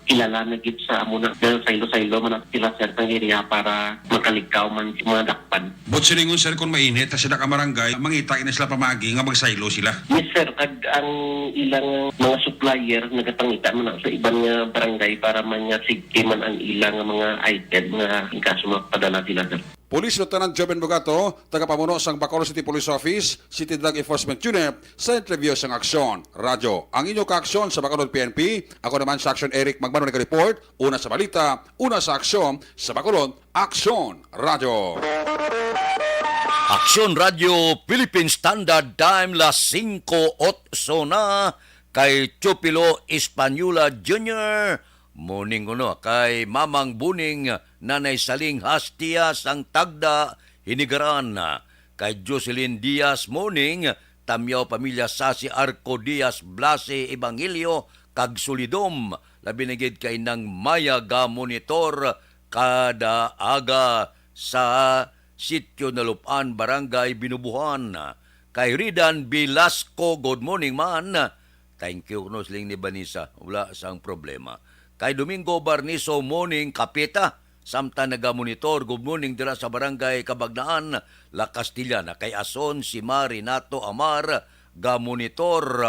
kilala na git sa amo na saylo-saylo man at sila, sir, ng area para makaligkaw man sa mga dakpan. But silingon sir kung mainit, kasi nakamarangay, mangita na sila pamagi nga magsaylo sila. Yes, sir. Ang ilang mga supplier nagatangita man sa ibang barangay para manyasig man ang ilang mga item nga kaso mapadala sila, sir. Police Lieutenant Joven Bugato, tagapamuno sang Bacolod City Police Office, City Drug Enforcement Unit, sa interview sang aksyon. Radyo, ang inyong kaaksyon sa Bacolod PNP, ako naman sa Aksyon Eric Magbano nag-report, una sa balita, una sa aksyon, sa Bacolod, Aksyon Radyo. Aksyon Radio Philippine Standard Time las 5:08 na kay Chupilo Espanola Jr. Morning kuno kay Mamang Buning Nanay Saling Hastia sang Tagda Hinigaran kay Jocelyn Diaz morning Tamyaw Pamilya Sasi Arco Diaz Blase Evangelio kag Solidom labi na gid kay nang Maya ga monitor kada aga sa Sitio Nalupan Barangay Binubuhan kay Ridan Velasco good morning man. Thank you no siling ni Banisa wala sang problema. Kay Domingo Barniso morning Kapita samtang nagamonitor good morning dira sa barangay Kabagnaan La Castilla kay Ason si Marinato Amar gamonitor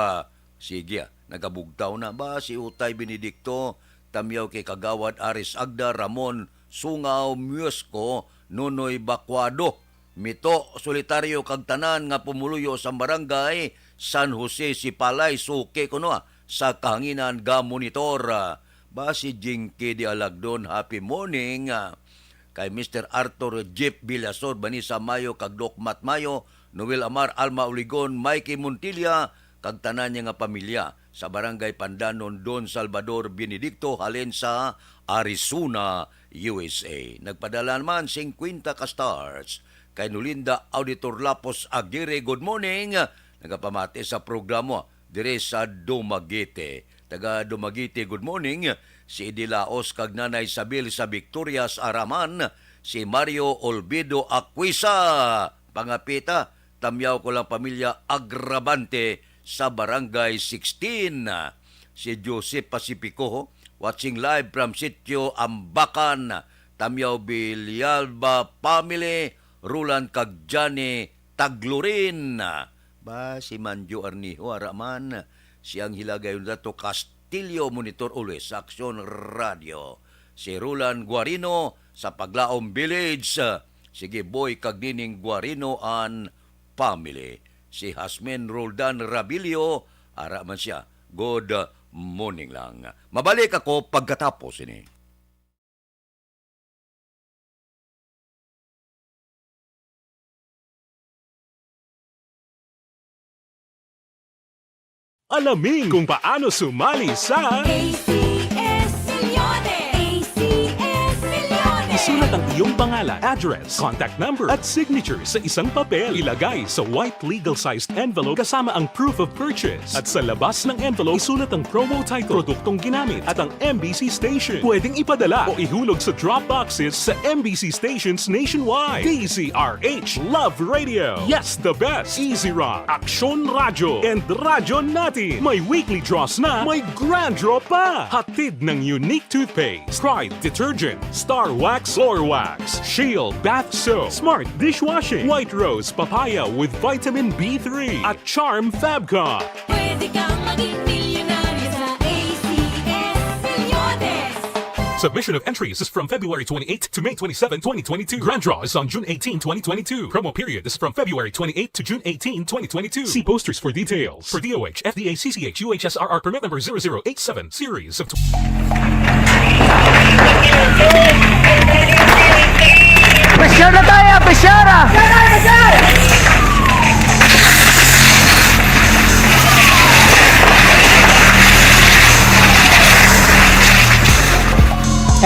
sige nagabugtaw na ba si Utay Benedicto Tamyaw kay Kagawad Aris Agda Ramon Sungaw Muesco Nonoy Bacuado Mito solitaryo kag tanan nga pumuluyo sa barangay San Jose Sipalay suke kuno sa kahanginan gamonitor. Ba si Jinky Di Alagdon, happy morning. Kay Mr. Arthur Jeep Villasor, Banisa Mayo, kag Doc Mat Mayo, Noel Amar, Alma Uligon, Mikey Montilla, kag tanan niya nga pamilya sa Barangay Pandanon, Don Salvador Benedicto, halin sa Arizona, USA. Nagpadala naman 50 ka stars. Kay Nulinda Auditor Lapos Aguirre, good morning. Nagapamati sa programa dire sa Dumaguete. Taga Dumaguete, good morning. Si Idilaos kag Nanay Sabil sa Victorias Araman. Si Mario Olvido Aquisa. Pangapita, tamyaw ko lang pamilya Agravante sa Barangay 16. Si Joseph Pacifico, watching live from Sitio Ambacan. Tamyaw Bilyalba Family, Rulan kag Johnny Taglurin. Ba si Manjo Arniho Araman. Siyang hilagay dato Castillo Monitor always sa Aksyon Radio. Si Rulan Guarino sa Paglaom Village. Sige Boy Kagnining Guarino and Family. Si Hasmin Roldan Rabilio, ara man siya. Good morning lang. Mabalik ako pagkatapos ini. Alamin kung paano sumali sa ACS Milyones! ACS Milyones! Isulat ang iyong pangalan, address, contact number at signature sa isang papel. Ilagay sa white legal-sized envelope kasama ang proof of purchase. At sa labas ng envelope, isulat ang promo title, produktong ginamit at ang MBC station. Pwedeng ipadala o ihulog sa drop boxes sa MBC stations nationwide. DZRH Love Radio. Yes, the best. Easy Rock, Aksyon Radio, and Radyo Natin. May weekly draws na, may grand draw pa. Hatid ng unique toothpaste, Pride Detergent, Star Wax Floor Wax, Shield Bath Soap, Smart Dishwashing, White Rose Papaya with Vitamin B3, at Charm Fabcon. Pwede kang maging milyonaryo sa ACS Milyones! Submission of entries is from February 28 to May 27, 2022. Grand draw is on June 18, 2022. Promo period is from February 28 to June 18, 2022. See posters for details. For DOH, FDA, CCH, UHSRR permit number 0087, series of... Pressure na tayo! Pressure!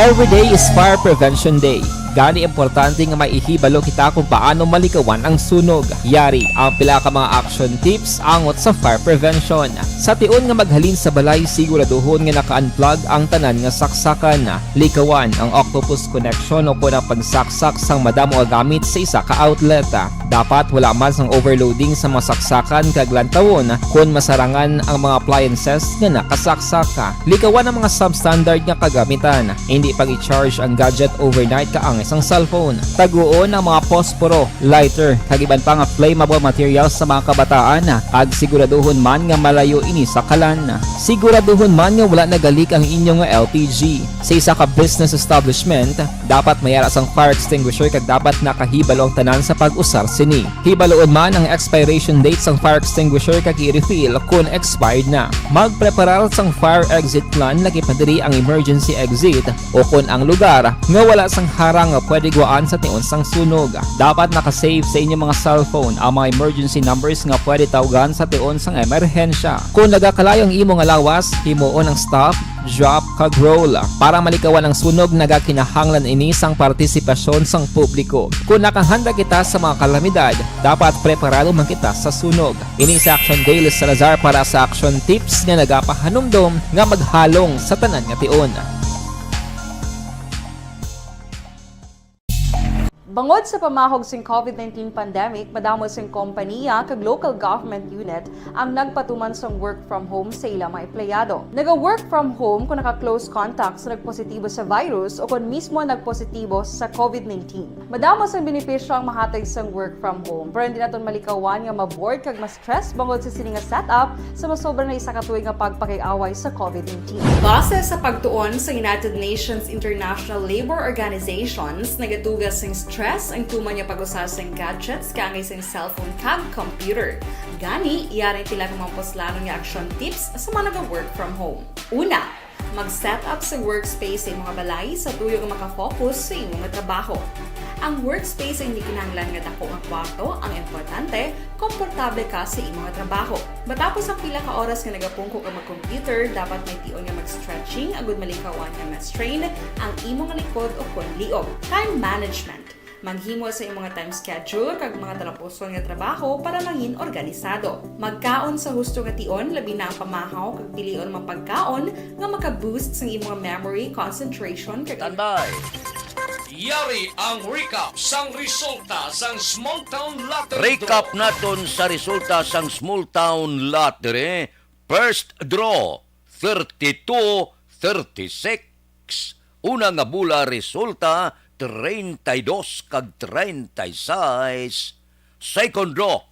Every day is Fire Prevention Day. Gani importante nga maihibalo kita kung paano malikawan ang sunog. Yari ang pila ka mga action tips angot sa fire prevention. Sa tion nga maghalin sa balay, siguraduhon nga naka-unplug ang tanan nga saksakan. Likawan ang octopus connection o kung ang pagsaksak sang madamo nga gamit sa isa ka outlet. Dapat wala man sang overloading sa mga saksakan kag lantawon kung masarangan ang mga appliances nga nakasaksaka. Likawan ang mga substandard nga kagamitan. Hindi pag i-charge ang gadget overnight kaang isang cellphone. Taguon ang mga posporo, lighter, kag iban pa nga flammable materials sa mga kabataan. Ag siguraduhon man nga malayo ini sa kalan. Siguraduhon man nga wala nagalik ang inyong nga LPG. Sa isa ka business establishment, dapat mayara sang fire extinguisher kag dapat nakahibalo ang tanan sa pag-usar sini. Hibaloon man ang expiration date sang fire extinguisher kag i-refill kung expired na. Magpreparar sang fire exit plan lagi pa diri ang emergency exit o kung ang lugar nga wala sang harang nga pwede guaan sa tion sang sunog. Dapat nakasave sa inyong mga cellphone ang mga emergency numbers nga pwede tawagan sa tion sang emerhensya. Kung nagakalayo ang imong alawas, himuon ang stop, drop, kag roll. Para malikawan ang sunog, nagakinahanglan ini sang partisipasyon sang publiko. Kung nakahanda kita sa mga kalamidad, dapat preparado man kita sa sunog. Ini sa Action Daily Salazar para sa action tips nga nagapahanumdom nga maghalong sa tanan nga tion. Bangod sa pamahog sing COVID-19 pandemic, madamo sing kompanya kag local government unit ang nagpatuman sang work from home sa ilang mga empleyado. Naga-work from home kung naka-close contact sa nagpositibo sa virus o kung mismo nagpositibo sa COVID-19. Madamo sang benepisyo ang mahatag sang work from home, pero hindi naton malikawan nga ma-bored kag ma-stress bangod sa sini nga setup sa masobra na isa ka tuig nga pagpakiaway sa COVID-19. Base sa pagtuon sa United Nations International Labour Organizations, nagatugas sing stress ang tuman niya pag-usar sa gadgets kangay sa cellphone kag computer. Gani, iyaray tila ng mga poslano nga action tips sa mga nag-work from home. Una, mag-set up sa workspace sa mga balay sa tuyo nga makafocus sa inyong trabaho. Ang workspace ay hindi kinahanglan nga dako nga kwarto, ang importante, komportable ka sa imong trabaho. Matapos ang pila ka oras nga nagapungko ka mag-computer, dapat may tion nga mag-stretching agud malikawan nga ma-strain ang imong likod o kon liog. Time management. Manghimo sa imong time schedule kag mga talapuson nga trabaho para mangin organisado. Magkaon sa husto nga tion, labi na ang pamahaw kag pilion mapagkaon nga maka-boost sa imong memory, concentration kag Tanday! Yari ang recap sang resulta sang Small Town Lottery. Recap naton sa resulta sang Small Town Lottery. First draw, 32-36. Una nga bula resulta, 32 kag 36. Second draw,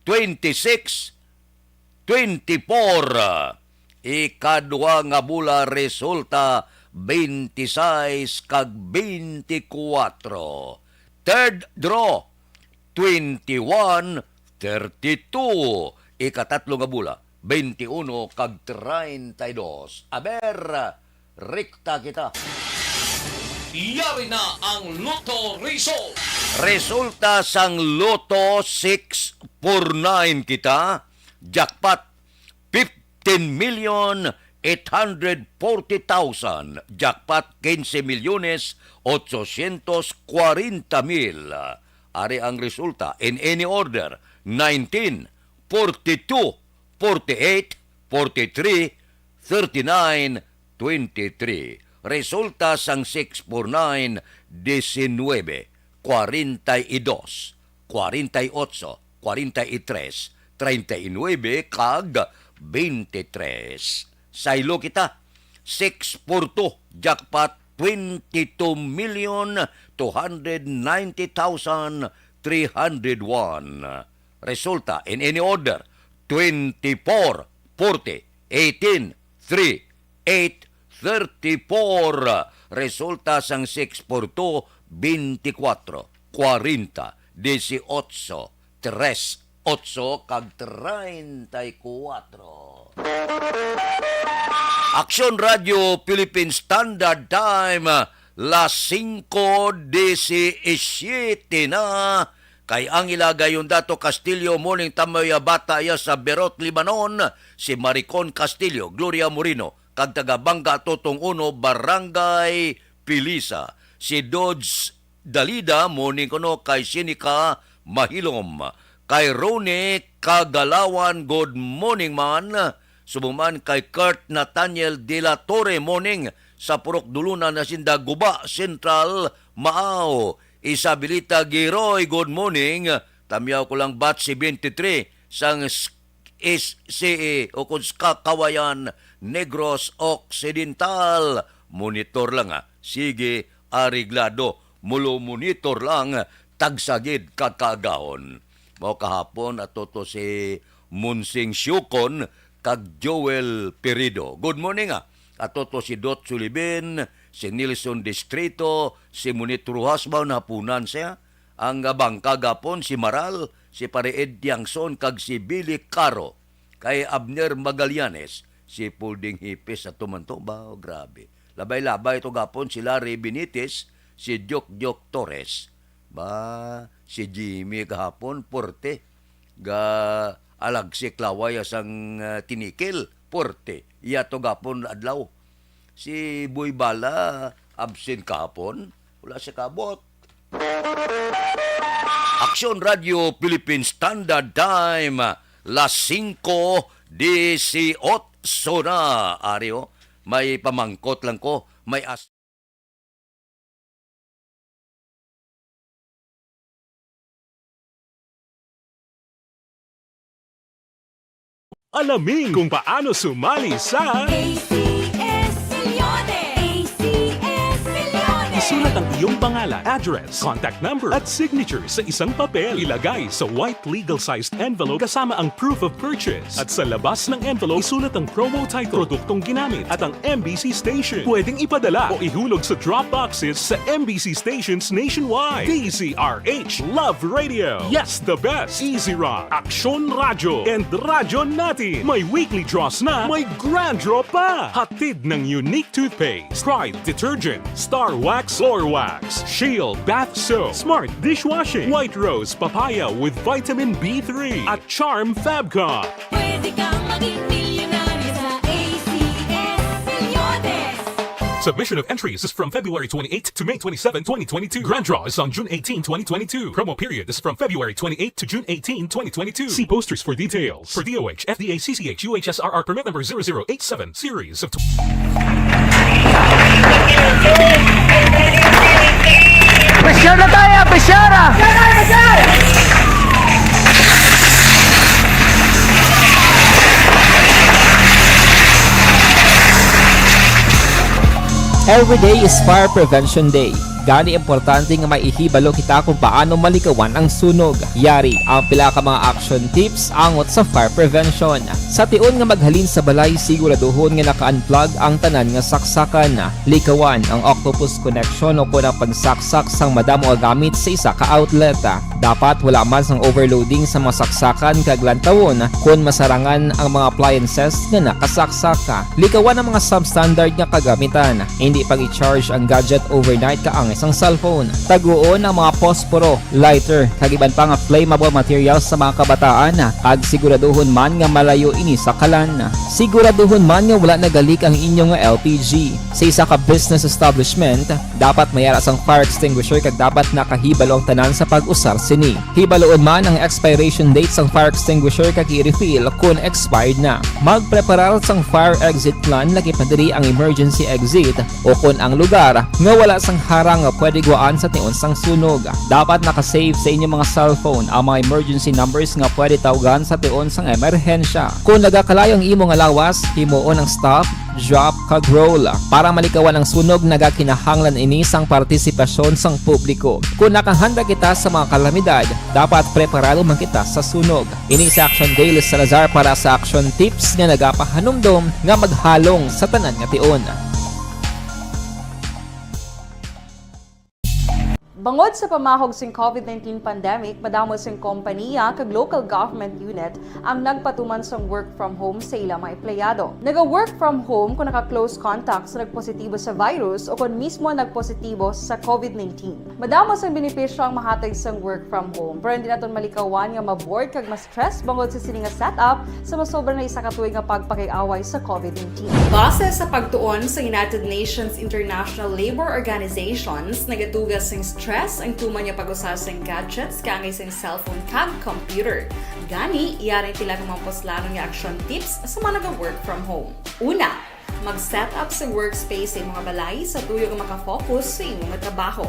26-24. Ikadua nga bula resulta, 26 kag 24. Third draw, 21-32. Ikatatlo nga bula, 21 kag 32. Aber, rekta kita. Yari na ang Lotto result. Resulta sang Lotto 649 kita. Jackpot 15,840,000. Jackpot 15,840,000. Ari ang resulta in any order. 19, 42, 48, 43, 39, 23. Resulta sang 649, 19, 42, 48, 43, 39 kag 23. Saylo kita, 642, jackpot 22,290,301. Resulta in any order, 24, 40, 18, 3, 8, 34. Resulta sang 642, 24, 40, 18, 3, 8 kag 34. Action Radio Philippine Standard Time, las 5:17 na. Kay ang ilagay yung Dato Castillo, morning tamoy bata ya sa Berot, Libanon, si Maricon Castillo, Gloria Moreno, kag taga Bangga Totong 1, Barangay Pilisa. si Dodge Dalida, morning kuno kay Sinika Mahilom. Kay Rone Kagalawan, good morning man. Subuman kay Kurt Nathaniel De La Torre, morning sa Purok Dulunan na Sinda Guba Central, Maaw. Isabilita Giroy, good morning. Tamyaw ko lang batch 73 sang SCE o Kunska Kawayan Negros Occidental. Monitor lang Sige, ariglado. Mulo monitor lang. Tagsagid kakagahon. Mao kahapon ato to si Munsing Syukon kag Joel Perido. Good morning Ato to si Dot Sulibin, si Nilson Distrito, si Monitor Hasbaw na hapunan siya. Ang bangka gapon si Maral, si Pareed Tiangson kag si Billy Caro. Kay Abner Magallanes, si Pulding Hipis at tumanto ba? Grabe. Labay-labay ito gapon si Larry Benitez, si Jok Torres. Ba, si Jimmy kahapon, Porte. Ga alagsik laway asang tinikil, Porte. Iya to gapon adlaw. Si Boy Bala, absent kahapon. Wala siya kabot. Aksyon Radio Philippine Standard Time, las 5:18 na, Ario. May pamangkot lang ko, may Alamin kung paano sumali sa ACS Milyones! ACS Milyones! Isulat ang iyong pangalan, address, contact number at signature sa isang papel. Ilagay sa white legal-sized envelope kasama ang proof of purchase. At sa labas ng envelope, isulat ang promo title, produktong ginamit at ang MBC station. Pwedeng ipadala o ihulog sa drop boxes sa MBC stations nationwide. DZRH Love Radio. Yes, the best. Easy Rock, Aksyon Radio, and Radyo Natin. May weekly draws na, may grand draw pa. Hatid ng unique toothpaste, Pride Detergent, Star Wax Floor Wax, Shield Bath Soap, Smart Dishwashing, White Rose Papaya with Vitamin B3, at Charm Fabcon. Pwede kang maging milyonaryo sa ACS Milyones! Submission of entries is from February 28 to May 27, 2022. Grand draw is on June 18, 2022. Promo period is from February 28 to June 18, 2022. See posters for details. For DOH, FDA, CCH, UHSRR permit number 0087, series of... Pressure na tayo, pressure! Every day is Fire Prevention Day. Gani importante nga maihibalo kita kung paano malikawan ang sunog. Yari ang pila ka mga action tips angot sa fire prevention. Sa tion nga maghalin sa balay, siguraduhon nga naka-unplug ang tanan nga saksakan. Likawan ang octopus connection o kung ang pagsaksak sang madamo gamit sa isa ka outlet. Dapat wala man sang overloading sa mga saksakan kag lantawon kung masarangan ang mga appliances nga nakasaksaka. Likawan ang mga substandard nga kagamitan. Hindi pag i-charge ang gadget overnight kaang isang cellphone. Taguon ang mga posporo, lighter, kag iban pa nga flammable materials sa mga kabataan. Kag siguraduhon man nga malayo ini sa kalan. Siguraduhon man nga wala nagalik ang inyong LPG. Sa isa ka business establishment, dapat mayara sang fire extinguisher kag dapat nakahibalo ang tanan sa pag-usar sini. Hibaloon man ang expiration date sang fire extinguisher kag i-refill kung expired na. Magpreparar sang fire exit plan lagi pa diri ang emergency exit o kung ang lugar nga wala sang harang nga pwede guaan sa tion sang sunog. Dapat nakasave sa inyong mga cellphone ang mga emergency numbers nga pwede tawagan sa tion sang emerhensya. Kung nagakalayo ang imong lawas, himuon ang stop, drop, kag roll. Para malikawan ang sunog, nagakinahanglan ini sang partisipasyon sang publiko. Kung nakahanda kita sa mga kalamidad, dapat preparado man kita sa sunog. Ini sa Action Daily Salazar para sa action tips nga nagapahanumdom nga maghalong sa tanan nga tion. Bangod sa pamahog sing COVID-19 pandemic, madamo sing kompanya kag local government unit ang nagpatuman sang work from home sa ilang mga empleyado. Naga-work from home kung naka-close contacts na nagpositibo sa virus o kung mismo nagpositibo sa COVID-19. Madamo sang benepisyo ang mahatag sang work from home, pero hindi naton malikawan nga ma-bored kag ma-stress bangod sa sini nga setup sa masobra na isa ka tuig nga pagpakiaway sa COVID-19. Base sa pagtuon sa United Nations International Labor Organizations, nagatugas sing stress ang tuman niya pag-usas sing gadgets kangay sing cellphone kag computer. Gani, iyaring tila ng mga poslanong nga action tips sa mga nag-work from home. Una, mag-set up sa workspace sa mga balay sa tuyo nga makafocus sa imong trabaho.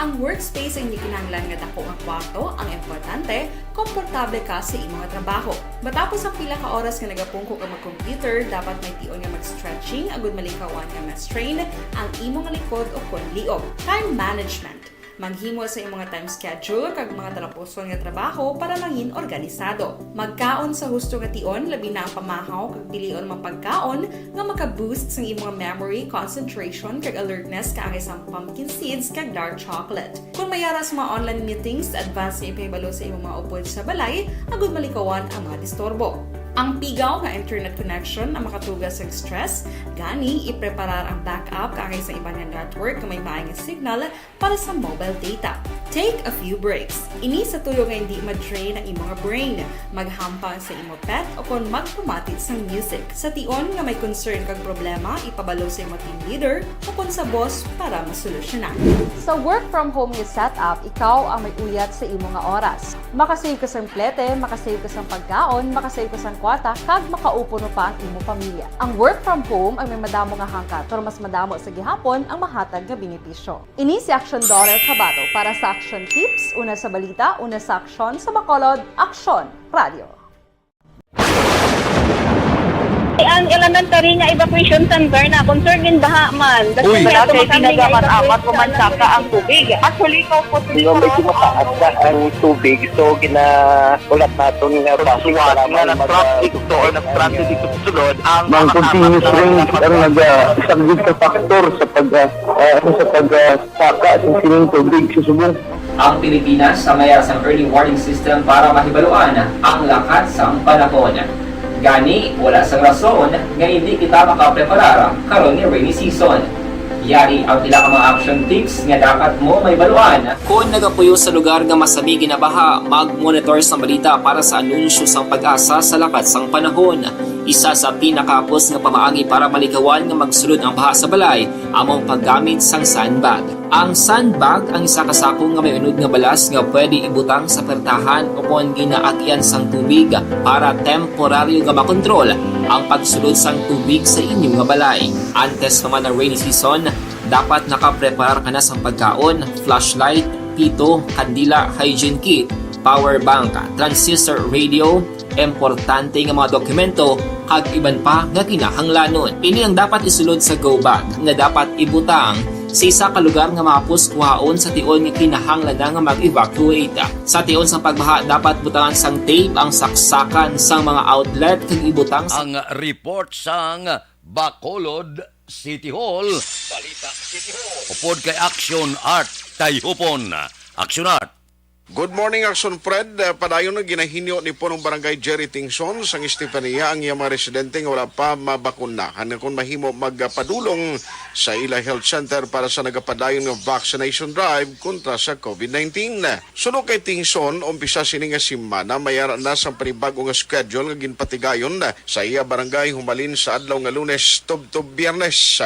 Ang workspace ay hindi kinahanglan nga dako nga kwarto, ang importante, komportable ka sa imong trabaho. Matapos ang pila ka oras nga nagapungko ka mag-computer, dapat may tion nga mag-stretching agud malikawan nga ma-strain ang imong likod o kon liog. Time management. Maghimo sa imong time schedule kag mga talapuson nga trabaho para mangin organisado. Magkaon sa husto nga tion, labi na ang pamahaw kag pilion mang pagkaon nga maka-boost sa imong memory, concentration kag alertness kaangay sang pumpkin seeds kag dark chocolate. Kung mayara sa mga online meetings, advance nga ipahibalo sa imong mga upod sa balay, agud malikawan ang mga disturbo. Ang pigaw nga internet connection ang makatugas sa stress, gani ipreparar ang backup kaangay sa ibang network nga may maayong signal para sa mobile data. Take a few breaks. Ini sa tuyo nga hindi ma-drain ang imong brain, maghampang sa imong pet o kon magpumatit sa music. Sa tion nga may concern kag problema, ipabalo sa imong team leader o kon sa boss para masolusyonan. Sa work from home nga setup, ikaw ang may uyat sa imong nga oras. Makasave ka sa plete, makasave ka sa pagkaon, makasave ka sa kwata, kag makaupo no pa ang imong pamilya. Ang work from home ay may madamo nga hangkat, pero mas madamo sa gihapon ang mahatag nga benepisyo. Ini si Action Daughter Cabato para sa Action Tips, una sa balita, una sa aksyon, sa Bacolod, Aksyon Radio. Ang elementary nga evacuation center na concern din baha man. Uy. Kaya pinagaman-amat kumansaka ang tubig. Actually, ikaw po Medyo mataas na ang tubig, so ginaulat natin nga pasuwat nga nag-traffic to or nag-traffic dito sa sulod ang continuous rain ang nag-isang sa factor sa pagsaka ng sining tubig sa subong. Ang Pilipinas sa mayroon sa early warning system para mahibaluan ang lakat sa panahon. Gani, wala sang rason nga hindi kita makapreparar karon ni rainy season. Yari ang pila ka mga action tips nga dapat mo may baluan. Kung nagapuyo sa lugar nga masabi ginabaha, mag-monitor sa balita para sa anunsyo sang pag-asa sa lakat sang panahon. Isa sa pinakapos nga pamaagi para malikawan nga magsulod ang baha sa balay, among paggamit sang sandbag. Ang sandbag ang isa ka sako nga may unod nga balas nga pwede ibutang sa pertahan o kung ginaagyan sang tubig para temporaryo nga makontrol ang pagsulod sang tubig sa inyong nga balay. Antes naman ng rainy season, dapat nakaprepare ka na sang pagkaon, flashlight, pito, kandila, hygiene kit, power bank, transistor radio, importante nga mga dokumento kag iban pa nga kinahanglanon. Ini ang dapat isulod sa go bag nga dapat ibutang sa isa ka lugar nga mapus kuhaon sa tion nga kinahanglan nga mag-evacuate. Sa tion sa pagbaha dapat butangan sang tape ang saksakan sang mga outlet kag ibutang Ang report sang Bacolod City Hall. Balita City Hall. Upod kay Action Art Tayhupon. Action Art. Good morning, Action Fred. Padayon na ginahinyo ni Punong Barangay Jerry Tingson sang Estefania ang iyang mga residente nga wala pa mabakunahan kung mahimo magpadulong sa Ila Health Center para sa nagapadayon ng vaccination drive kontra sa COVID-19. Sunod kay Tingson, umpisa sini nga simana mayara na sa panibago nga schedule nga ginpatigayon sa iya barangay humalin sa adlaw nga Lunes tubtob Biyernes.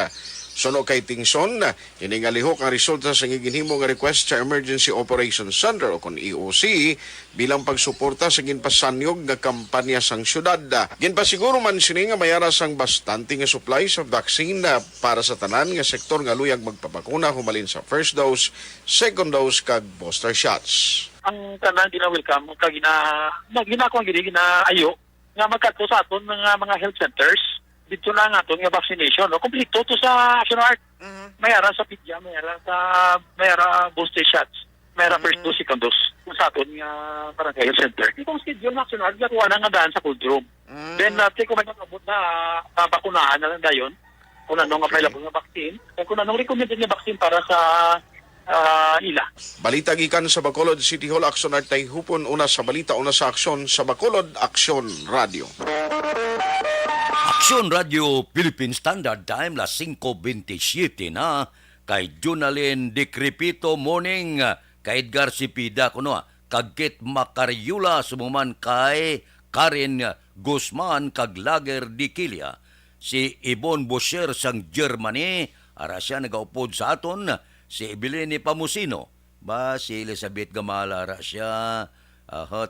Suno kay Tingson, hiningalihok ang resulta sa giginhimo nga request sa Emergency Operations Center o kon EOC bilang pagsuporta sa ginpasanyog nga kampanya sang syudad. Ginpasiguro man sini nga mayara sang bastante nga supply sa vaccine para sa tanan nga sektor nga luyag magpapakuna humalin sa first dose, second dose kag booster shots. Ang tanan gina-welcome kag ginakong ginaayo nga magkadto sa aton mga health centers dito na nga itong vaccination. No? Kompleto to sa Action Art. Mayara sa PIDYA, mayara booster shots, mayara first dose, second dose. Sa aton nga barangay health center. Itong schedule na Action Art, gatuwa na nga daan sa cold room. Then, kung may nakabot na bakunahan na lang dayon, kung anong available na vaccine, kung anong recommended na vaccine para sa ila. Balita gikan sa Bacolod City Hall, Aksyon Artay Hupon, una sa balita, una sa aksyon sa Bacolod Aksyon Radio. Aksyon Radio Philippine Standard Time, las 5:27 na. Kay Junalyn Decrepito morning, kay Edgar Sipida kuno, kag Kit Macariula sumuman kay Karen Guzman kag Lager Dikilia. Si Ibon Bosher sang Germany, ara siya nagaupod sa aton. Si Evelyn Pamusino, ba si Elizabeth Gamala ara siya.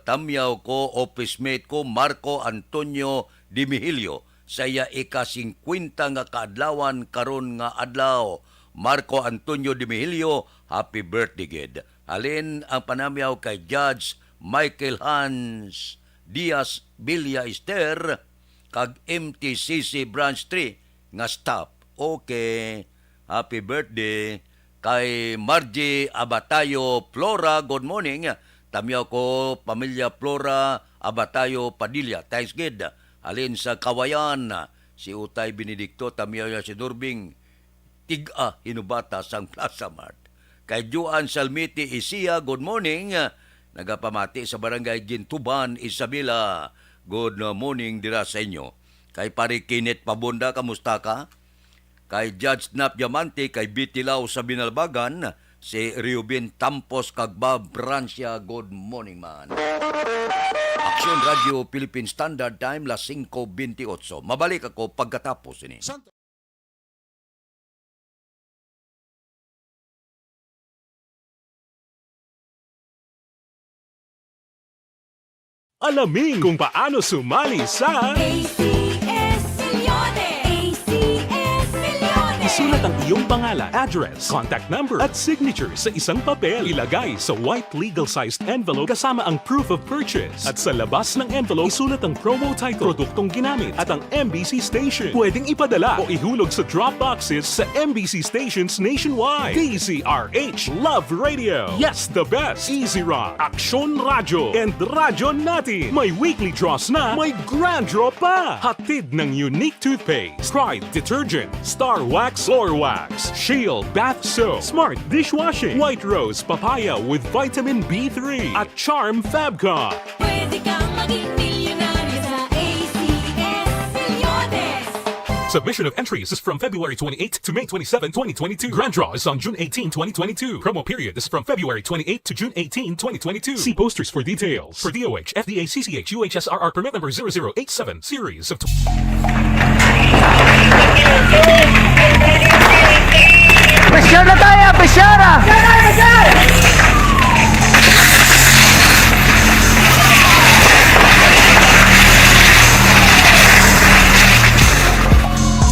Tamyaw ko, office mate ko, Marco Antonio Dimihilio. Saya ika-50 nga kaadlawan karon nga adlaw. Marco Antonio Dimihilio, happy birthday gid. Alin ang panamyaw kay Judge Michael Hans Diaz Villa Ester kag MTCC Branch 3 nga staff. Okay, happy birthday kay Margie Abatayo Flora. Good morning. Tamyaw ko, pamilya Flora Abatayo Padilla. Thanks gid. Alin sa Kawayan, si Utay Benedicto, tamyaw niya si Durbing Tiga Hinubata sang Plaza Mart. Kay Juan Salmiti Isia, good morning. Nagapamati sa barangay Gintuban, Isabela. Good morning dira sa inyo. Kay Pari Kinet Pabonda, kamusta ka? Kay Judge Nap Diamante, kay Bitilaw sa Binalbagan, si Riubin Tampos Kagbab Brancia, good morning man. Aksyon Radio Philippine Standard Time, las 5:28. Mabalik ako pagkatapos ini. Alamin kung paano sumali sa ACS-Milyones! ACS-Milyones! Isulat ang iyong pangalan, address, contact number at signature sa isang papel. Ilagay sa white legal-sized envelope kasama ang proof of purchase. At sa labas ng envelope, isulat ang promo title, produktong ginamit at ang MBC station. Pwedeng ipadala o ihulog sa drop boxes sa MBC stations nationwide. DZRH Love Radio. Yes, the best. Easy Rock, Aksyon Radio, and Radyo Natin. May weekly draws na, may grand draw pa. Hatid ng unique toothpaste, Pride Detergent, Star Wax Floor Wax, Shield Bath Soap, Smart Dishwashing, White Rose Papaya with Vitamin B3 at Charm Fabcon. Pwede kang maging milyonaryo sa ACS-Milyones! Submission of entries is from February 28 to May 27, 2022. Grand draw is on June 18, 2022. Promo period is from February 28 to June 18, 2022. See posters for details. For DOH, FDA, CCH, UHSRR permit number 0087, series of... Pressure na tayo, pressure!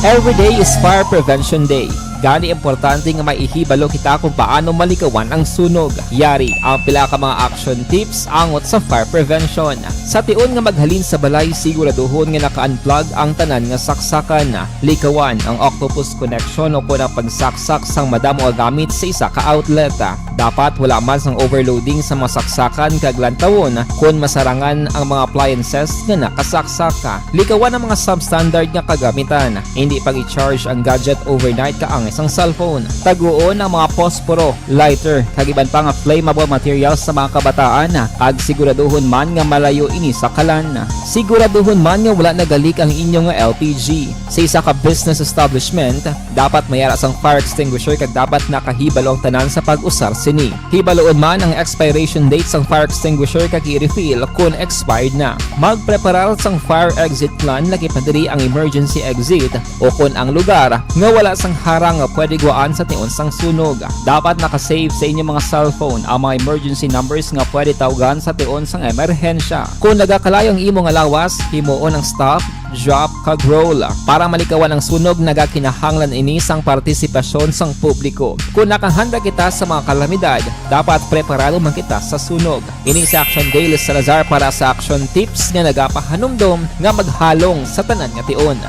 Every day is Fire Prevention Day. Gani importante nga maihibalo kita kung paano malikawan ang sunog. Yari ang pila ka mga action tips angot sa fire prevention. Sa tion nga maghalin sa balay, siguraduhon nga naka-unplug ang tanan nga saksakan. Likawan ang octopus connection o kung ang pagsaksak sang madamo nga gamit sa isa ka outlet. Dapat wala man sang overloading sa mga saksakan kag lantawon kung masarangan ang mga appliances nga nakasaksaka. Likawan ang mga substandard nga kagamitan. Hindi pag i-charge ang gadget overnight kaang isang cellphone. Taguon ang mga posporo, lighter, kag iban pa nga flammable materials sa mga kabataan. Ag siguraduhon man nga malayo ini sa kalan. Siguraduhon man nga wala nagalik ang inyong LPG. Sa isa ka business establishment, dapat mayara sang fire extinguisher kag dapat nakahibalo ang tanan sa pag-usar sini. Hibaloon man ang expiration date sang fire extinguisher kag i-refill kung expired na. Magpreparar sang fire exit plan lagi padiri ang emergency exit o kung ang lugar nga wala sang harang nga pwede guaan sa tion sang sunog. Dapat nakasave sa inyong mga cellphone ang mga emergency numbers nga pwede tawagan sa tion sang emerhensya. Kung nagakalayo ang imong lawas, himuon ang stop, drop, kag roll. Para malikawan ang sunog, nagakinahanglan ini sang partisipasyon sang publiko. Kung nakahanda kita sa mga kalamidad, dapat preparado man kita sa sunog. Ini sa Action Daily Salazar para sa action tips nga nagapahanumdom nga maghalong sa tanan nga tion.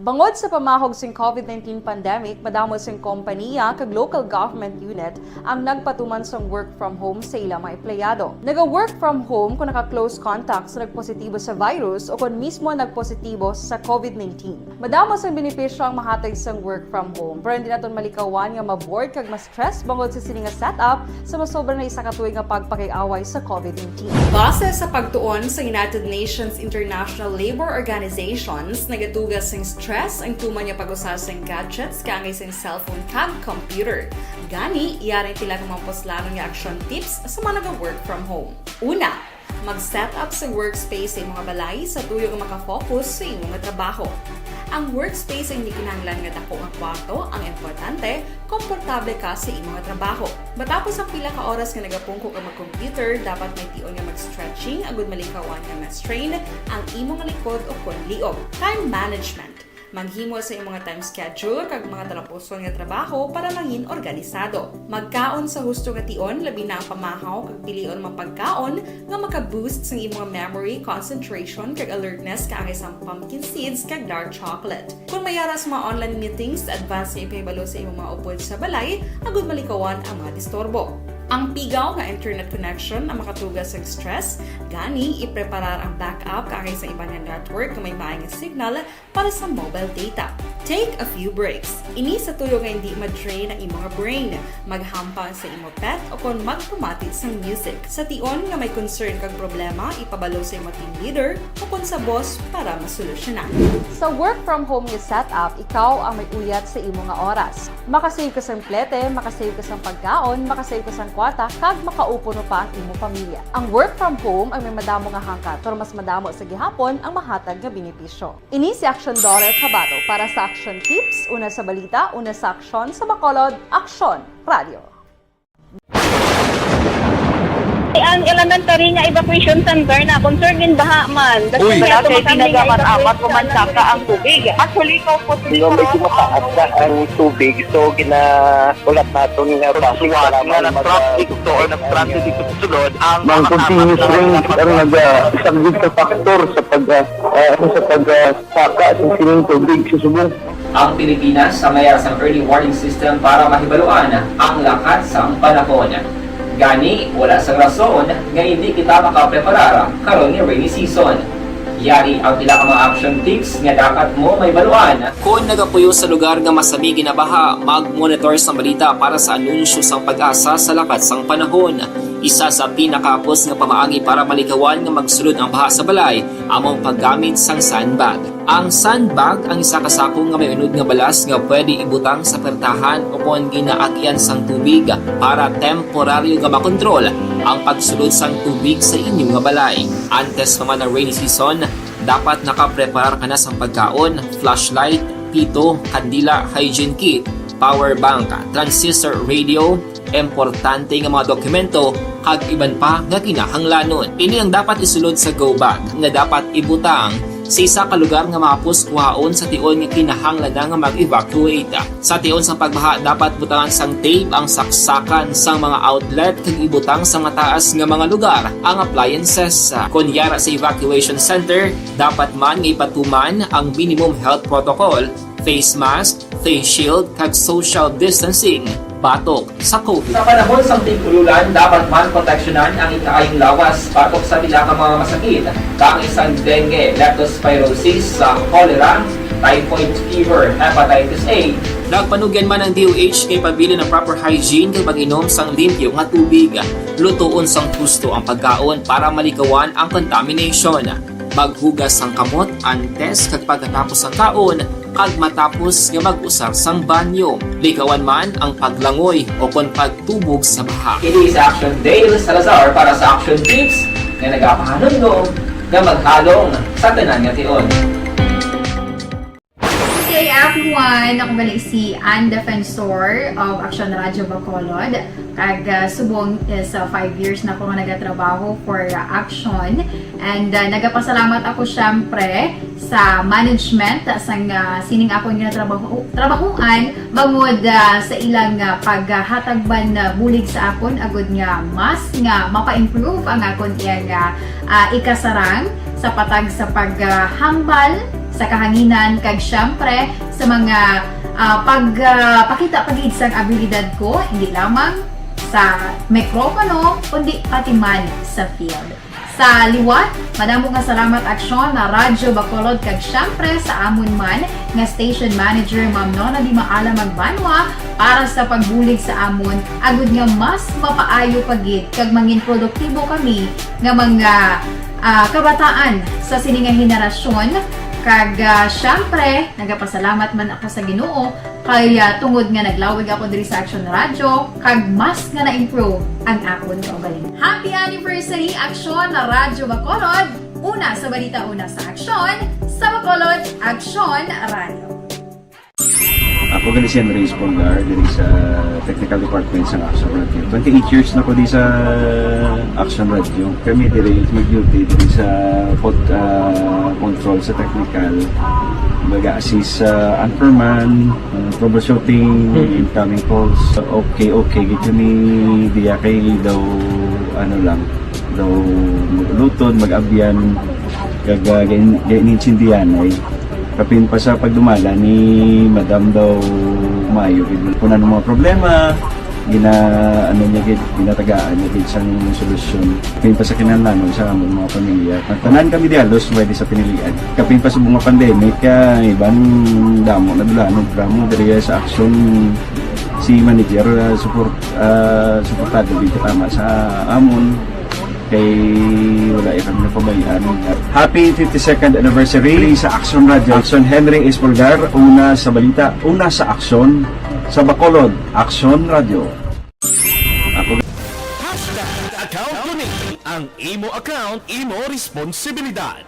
Bangod sa pamahog sing COVID-19 pandemic, madamo sing kompanya kag local government unit ang nagpatuman sang work from home sa ilang mga empleyado. Naga-work from home kung naka-close contact sa nagpositibo sa virus o kung mismo nagpositibo sa COVID-19. Madamo sang benepisyo ang mahatag sang work from home, pero hindi naton malikawan nga ma-bored kag ma-stress bangod sa sini nga setup sa masobra na isa ka tuig nga pagpakiaway sa COVID-19. Base sa pagtuon sa United Nations International Labour Organizations, nagatugas sing stress ang tuman niya pag-usar sa gadgets kangay sa cellphone kag computer. Gani, iyaring tila ng mga poslanong nga action tips sa mga nag-work from home. Una, mag-set up sa workspace sa mga balay sa tuyo nga makafocus sa inyong trabaho. Ang workspace ay hindi kinahanglan nga dako nga kwarto, ang importante, komportable ka sa imong trabaho. Matapos ang pila ka oras nga nagapungko ka mag-computer, dapat may tion nga mag-stretching agud malikawan nga ma-strain ang imong likod o konliog. Time management. Manghimo sa imong time schedule kag mga talapuson nga trabaho para mangin organisado. Magkaon sa husto nga tion, labi na ang pamahaw kag pilion mapagkaon nga maka-boost sa imong memory, concentration kag alertness kaangay sa pumpkin seeds kag dark chocolate. Kung mayara sa mga online meetings, advance sa ipahibalo sa imong mga upod sa balay, agud malikawan ang mga disturbo. Ang pigaw nga internet connection ang makatugas sa stress, gani ipreparar ang backup kaangay sa ibang nga network nga may maayong signal para sa mobile data. Take a few breaks. Ini sa tuyo nga hindi ma-drain ang imong brain, maghampang sa imong pet o kung magpumati sa music. Sa tion nga may concern kag problema, ipabalo sa imong team leader o kung sa boss para masolusyonan. Sa work from home nga setup, ikaw ang may uyat sa imong nga oras. Makasave ka sa plete, makasave ka sa pagkaon, makasave ka sa kwata, kag makaupo no pa ang imong pamilya. Ang work from home ay may madamo nga hangkat, pero mas madamo sa gihapon ang mahatag nga benepisyo. Ini si Action Dorel Cabato para sa Action Tips, una sa balita, una sa aksyon sa Bacolod, Action Radio. Ang elementary nga evacuation center na concern din baha man. Uy, kasi pinagamat-amat pumansaka ang tubig. Actually, ikaw po medyo mataas na ang tubig. So, ginaulat natin nga pasuwat nga nag-trap dito or nag-trap dito sa sulod. Ang continuous rain ang nag-subject sa factor sa pagsaka sa sining tubig sa subong. Ang Pilipinas sa mayroon sa early warning system para mahibaluan ang lakat sa panahon. Gani, wala sa rason nga hindi kita makapreparar karon ni rainy season. Yari ang pila ka mga action tips nga dapat mo may baluan. Kung nagapuyo sa lugar nga masabi ginabaha, mag-monitor sa balita para sa anunsyo sang pag-asa sa lakat sang panahon. Isa sa pinakapos nga pamaagi para malikawan nga magsulod ang baha sa balay, among paggamit sang sandbag. Ang sandbag ang isa kasakong nga may unod nga balas nga pwede ibutang sa pertahan o kung ginaagyan sang tubig para temporaryo nga makontrol ang pagsulod sang tubig sa inyong nga balay. Antes naman ng rainy season, dapat nakapreparar ka na sa pagkaon, flashlight, pito, kandila, hygiene kit, power bank, transistor radio, importante nga mga dokumento, kag iban pa nga kinahanglanon. Ini ang dapat isulod sa go bag nga dapat ibutang sa isa ka lugar nga mapuskuhaon sa tion nga kinahanglan nga mag-evacuate. Sa tion sa pagbaha, dapat butangan sang tape ang saksakan sang mga outlet kag ibutang sa mga taas nga mga lugar ang appliances. Kunyara sa evacuation center, dapat man nga ipatuman ang minimum health protocol, face mask, face shield kag social distancing. Batok sa COVID. Sa panahon sa tigululan, dapat man proteksyonan ang ikaayong lawas batok sa bila ka mga masakit. Kang isang dengue, leptospirosis, cholera, typhoid fever, hepatitis A. Nagpanugyan man ang DOH kay pabili ng proper hygiene kay pag-inom sang limpyo nga tubig. Lutuon sang gusto ang pagkaon para malikawan ang contamination. Maghugas sang kamot antes kag pagkatapos ang kaon kag matapos nga mag-usar sang banyo. Likawan man ang paglangoy o kon pagtubog sa baha. It is Action Dale Salazar para sa Action Tips nga nagapahanong nga maghalong sa tanan nga tion. Hey everyone! Ako balik si Ann Defensor of Action Radio Bacolod. Kag subong sa 5 years na ako nga nagatrabaho for Action. And nagapasalamat ako syempre sa management sang sining ako nga trabahuan bangod sa ilang paghatagban bulig sa akon agud nga mas nga mapa-improve ang akon iyang ikasarang sa patag sa paghambal sa kahanginan kag syempre sa mga pakita pagid sang abilidad ko hindi lamang sa mikropono kundi pati man sa field. Sa liwat, madamo nga salamat aksyon na Radyo Bacolod kag syempre sa amon man nga station manager Ma'am Nona Di Maala Magbanwa para sa pagbulig sa amon agud nga mas mapaayo pagid kag mangin produktibo kami nga mga kabataan sa sininga henerasyon kag syempre nagapasalamat man ako sa Ginoo kay tungod nga naglawig ako diri sa Action Radio kag mas nga na-improve ang akon kaugalingon. Happy anniversary Action na Radyo Bacolod! Una sa balita, una sa aksyon, sa Bacolod, Action Radio. Ako gali si Henry Espolgar diri sa Technical Department sa Action Radio. 28 years na ko di sa Action Radio. Kami diri mag-duty diri sa control sa technical. Mag-assist sa anchorman, troubleshooting, incoming calls. Okay. Gito ni diya kay daw lutod, mag-abyan, ganinsindihan ay kapin pa sa pagdumala ni Madam daw Mayo. Kung ano mga problema, ginatagaan niya isang solusyon. Kapin pa sa kinalanon sa among mga pamilya. Tanan kami dialos, pwede sa pinilian. Kapin pa sa mga pandemic, ibang damo na dulanog dramo diri sa action si manager suportado dito tama sa amon kay wala ikang napabayaan. Happy 52nd anniversary sa Action Radio. Action Henry Espolgar, una sa balita, una sa aksyon sa Bacolod, Action Radio. Ako Account ko ni ang imo account, imo responsibilidad.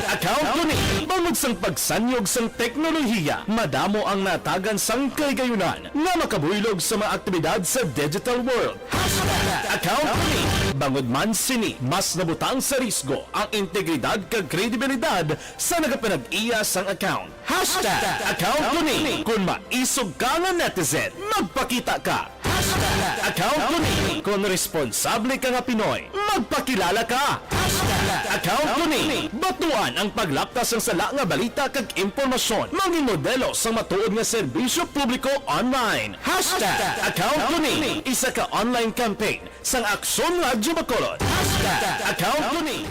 Account ko ni bangod sang pagsanyog sang teknolohiya, madamo ang natagan sang kaygayunan nga makabuylog sa mga aktibidad sa digital world. Account ko ni bangod man sini mas nabutang sa risgo ang integridad kag kredibilidad sa nagapanag-iya sang account. Account ko ni kung maisog ka nga netizen, magpakita ka. Account ko ni kung responsable ka nga Pinoy, magpakilala ka. Account ko ni batuan ang paglaptas ng sala nga balita kag impormasyon, mangin modelo sa matuod nga serbisyo publiko online. Account ko ni isa ka online campaign sang Aksyon Radyo Bacolod. Account ko ni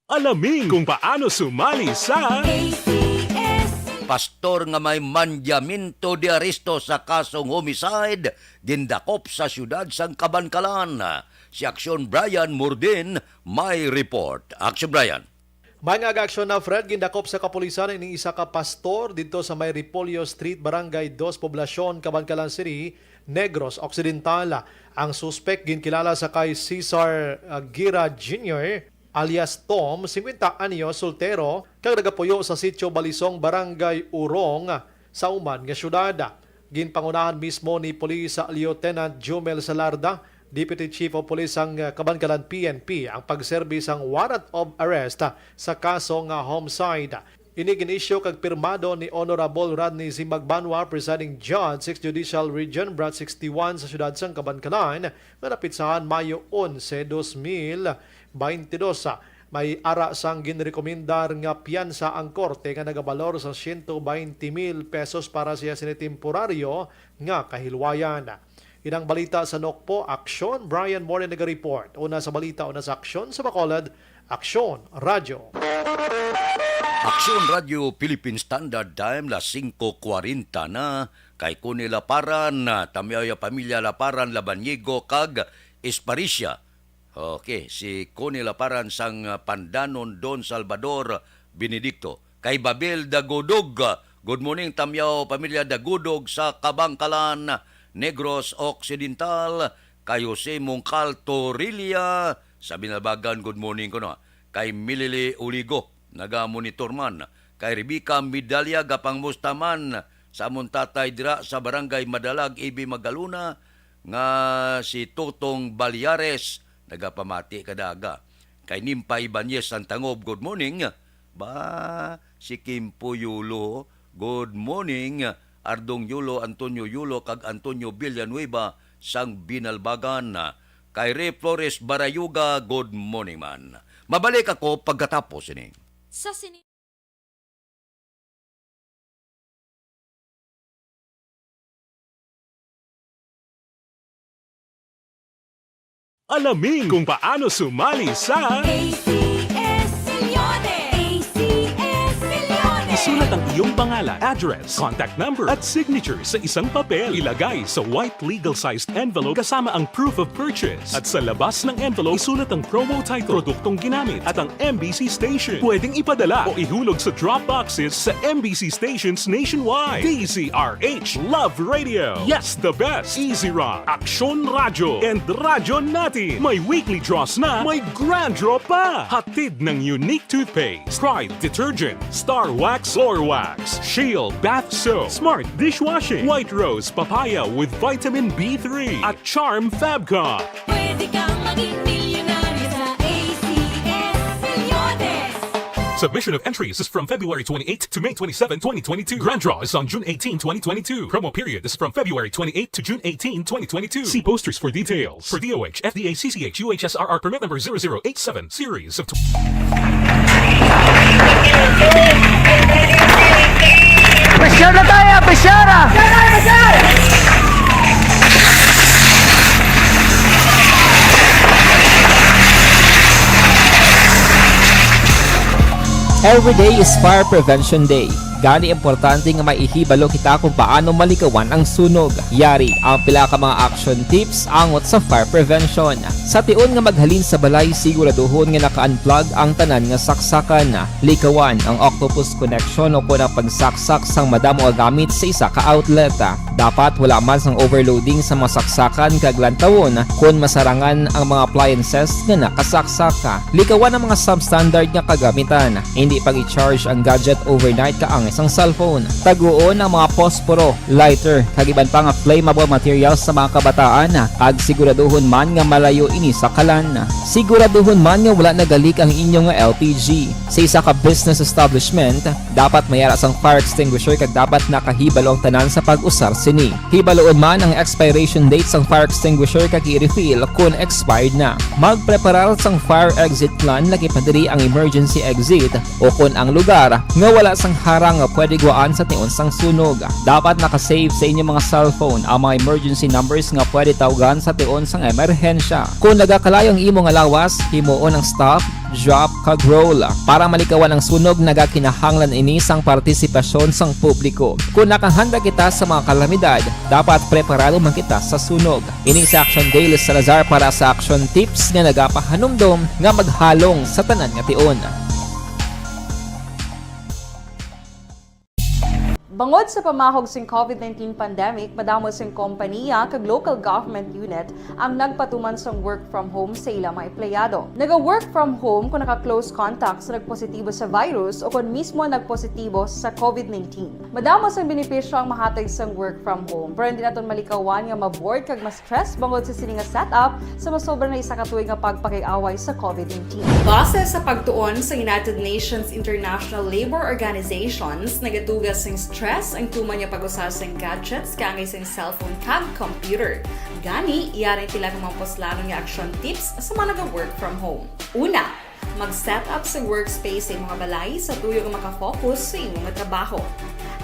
alamin kung paano sumali sa Pastor nga may mandyaminto di aresto sa kasong homicide gindakop sa syudad sang Kabankalan. Si Aksyon Brian Murdin may report. Aksyon Brian. Mga aksyon na Fred, gindakop sa kapulisan ng isa ka pastor dito sa may Repolyo Street, Barangay 2, Poblasyon, Kabankalan City, Negros Occidental. Ang suspect ginkilala sa kay Cesar Gira Jr., alias Tom, 50 anyos, soltero, kag nagapuyo sa sitio Balisong, Barangay Urong, sa Uman nga syudad. Ginpangunahan mismo ni Police Lieutenant Jumel Salarda, Deputy Chief of Police ang Kabankalan PNP, ang pagserbis ang warrant of arrest sa kaso nga homicide. Iniginisyo kag pirmado ni Honorable Rodney Zimbagbanwa, Presiding Judge, 6th Judicial Region, Branch 61 sa syudad sang Kabankalan, nga napitsahan Mayo 11, 2022. May ara sang ginrekomendar nga piyansa ang korte nga nagabalor sa 120,000 pesos para siya sinitemporaryo nga kahilwayan. Inang balita sa Nokpo, Aksyon, Brian Moore nag-report. Una sa balita, una sa aksyon sa Bacolod, Aksyon Radio. Aksyon Radio Philippine Standard Time la 5:40 na kay Kuni Laparan, Tamyaya Pamilya Laparan, Labanyego kag Esparicia. Okay, si Kuni Laparan sang Pandanon Don Salvador Benedicto. Kay Babel Dagudog, good morning Tamyaw Pamilya Dagudog sa Kabangkalan, Negros Occidental. Kay Jose Mongcal Torilla sa Binalbagan, good morning ko no. Kay Milili Uligo, naga-monitor man. Kay Rebecca Midalya Gapang Mustaman sa among tatay dira sa Barangay Madalag, Ibi Magaluna, nga si Totong Balyares, nagapamati kadaga. Kay Nimpa Ibanez Santangob, good morning. Ba, si Kim Puyulo, good morning. Ardong Yulo, Antonio Yulo, kag Antonio Villanueva sang Binalbagan. Kay Ray Flores Barayuga, good morning man. Mabalik ako pagkatapos ini. Sa sini Alamin kung paano sumali sa ACS Milyones! ACS Milyones! Isulat ang iyong pangalan, address, contact number at signature sa isang papel. Ilagay sa white legal-sized envelope kasama ang proof of purchase. At sa labas ng envelope, isulat ang promo title, produktong ginamit at ang MBC station. Pwedeng ipadala o ihulog sa drop boxes sa MBC stations nationwide. DZRH Love Radio. Yes, the best. Easy Rock, Aksyon Radyo, and Radyo Natin. May weekly draws na, may grand draw pa. Hatid ng unique toothpaste, Pride Detergent, Star Wax Floor Wax, Shield Bath Soap, Smart Dishwashing, White Rose Papaya with Vitamin B3, at Charm Fabcon. Pwede kang maging milyonaryo sa ACS Milyones! Submission of entries is from February 28 to May 27, 2022. Grand draw is on June 18, 2022. Promo period is from February 28 to June 18, 2022. See posters for details. For DOH, FDA, CCH, UHSRR permit number 0087, series of... Pressure na tayo! Pressure! Every day is Fire Prevention Day. Gani importante nga maihibalo kita kung paano malikawan ang sunog. Yari ang pila ka mga action tips angot sa fire prevention. Sa tion nga maghalin sa balay, siguraduhon nga naka-unplug ang tanan nga saksakan. Likawan ang octopus connection o kung ang pagsaksak sang madamo nga gamit sa isa ka outlet. Dapat wala man sang overloading sa mga saksakan kag lantawon kung masarangan ang mga appliances nga nakasaksaka. Likawan ang mga substandard nga kagamitan. Hindi pag i-charge ang gadget overnight kaang isang cellphone. Taguon ang mga posporo, lighter, kag iban pa nga flammable materials sa mga kabataan. Kag siguraduhon man nga malayo ini sa kalan. Siguraduhon man nga wala nagalik ang inyong LPG. Sa isa ka business establishment, dapat mayara sang fire extinguisher kag dapat nakahibalo ang tanan sa pag-usar sini. Hibaloon man ang expiration date sang fire extinguisher kag i-refill kung expired na. Magpreparar sang fire exit plan lagi pa diri ang emergency exit o kung ang lugar nga wala sang harang nga pwede guaan sa tion sang sunog. Dapat nakasave sa inyong mga cellphone ang mga emergency numbers nga pwede tawagan sa tion sang emerhensya. Kung nagakalayo ang imong lawas, himuon ang stop, drop, kag roll. Para malikawan ang sunog, nagakinahanglan ini sang partisipasyon sang publiko. Kung nakahanda kita sa mga kalamidad, dapat preparado man kita sa sunog. Ini sa Action Daily Salazar para sa action tips nga nagapahanumdom nga maghalong sa tanan nga tion. Bangod sa pamahog sing COVID-19 pandemic, madamo sing kompanya kag local government unit ang nagpatuman sang work from home sa ilang mga empleyado. Naga-work from home kung naka-close contact sa nagpositibo sa virus o kung mismo nagpositibo sa COVID-19. Madamo sang benepisyo ang mahatag sang work from home, pero hindi naton malikawan nga ma-bored kag ma-stress bangod sa sini nga setup sa masobra na isa ka tuig nga pagpakiaway sa COVID-19. Base sa pagtuon sa United Nations International Labour Organizations, nagatugas sing stress ang tuman niya pag-usar sa gadgets kangay sa cellphone kag computer. Gani, iyaring tila ng mga poslanong nga action tips sa mga nag-work from home. Una, mag-set up sa workspace sa mga balay sa tuyo nga makafocus sa imong trabaho.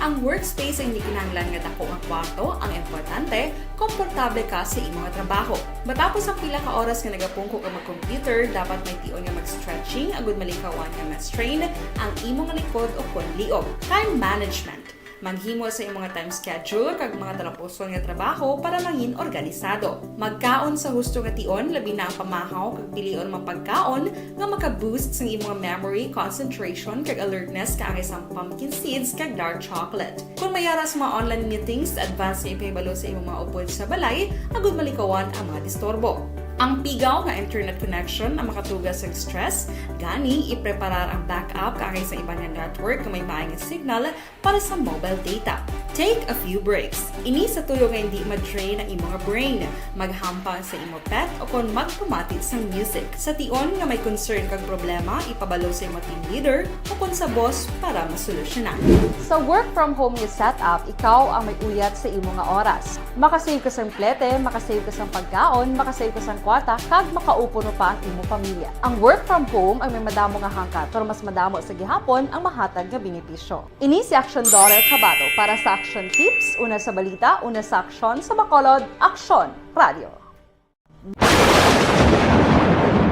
Ang workspace ay hindi kinahanglan nga dako ang kwarto, ang importante, komportable ka sa imong trabaho. Matapos ang pila ka oras nga nagapungko ka mag-computer, dapat may tion nga mag-stretching agud malikawan nga ma-strain ang imong likod o kon liog. Time management. Maghimo sa imong time schedule kag mga talapuson nga trabaho para mangin organisado. Magkaon sa husto nga tion, labi na ang pamahaw kag pilion mang pagkaon nga maka-boost sa imong memory, concentration kag alertness kaangay sang pumpkin seeds kag dark chocolate. Kung mayaras mga online meetings, advance nga ipahibalo sa imong mga upod sa balay, agud malikawan ang mga disturbo. Ang pigaw nga internet connection ang makatugas sa stress, gani ipreparar ang backup kaagay sa iba nga network nga may maayong signal para sa mobile data. Take a few breaks. Ini sa tuyo nga hindi ma-drain ang imong brain, maghampang sa imo pet o kon magpumatit sa music. Sa tion nga may concern kag problema, ipabalo sa imo team leader o kon sa boss para masolusyonan. Sa work from home nga setup, ikaw ang may uyat sa imo nga oras. Makasave ka sa plete, makasave ka sa pagkaon, makasave ka sa kwarta, kag makaupo no pa ang imo pamilya. Ang work from home ay may madamo nga hangkat, pero mas madamo sa gihapon ang mahatag nga benepisyo. Ini si Action Daughter Cabato para sa Action Tips, una sa balita, una sa aksyon sa Bacolod, Action Radio.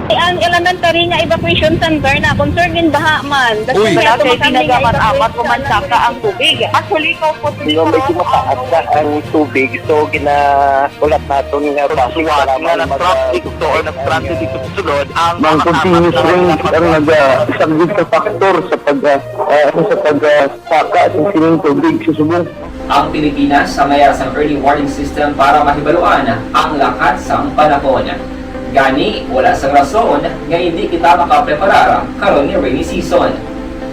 Ang elementary nga evacuation center na concern din baha man. Uy, kay pinagamat-amat kumansaka ang tubig. Actually, ko po Medyo mataas na ang tubig, so ginaulat natin nga pasiwala nga ng traffic to or nag-traffic dito sa sulod ang continuous rain ang nag-isagid sa factor sa pagsaka at sining tubig sa subong. Ang Pilipinas sa mayroon sa early warning system para mahibaluan ang lakas sa panahon. Gani, wala sang rason nga hindi kita makapreparar karon ni rainy season.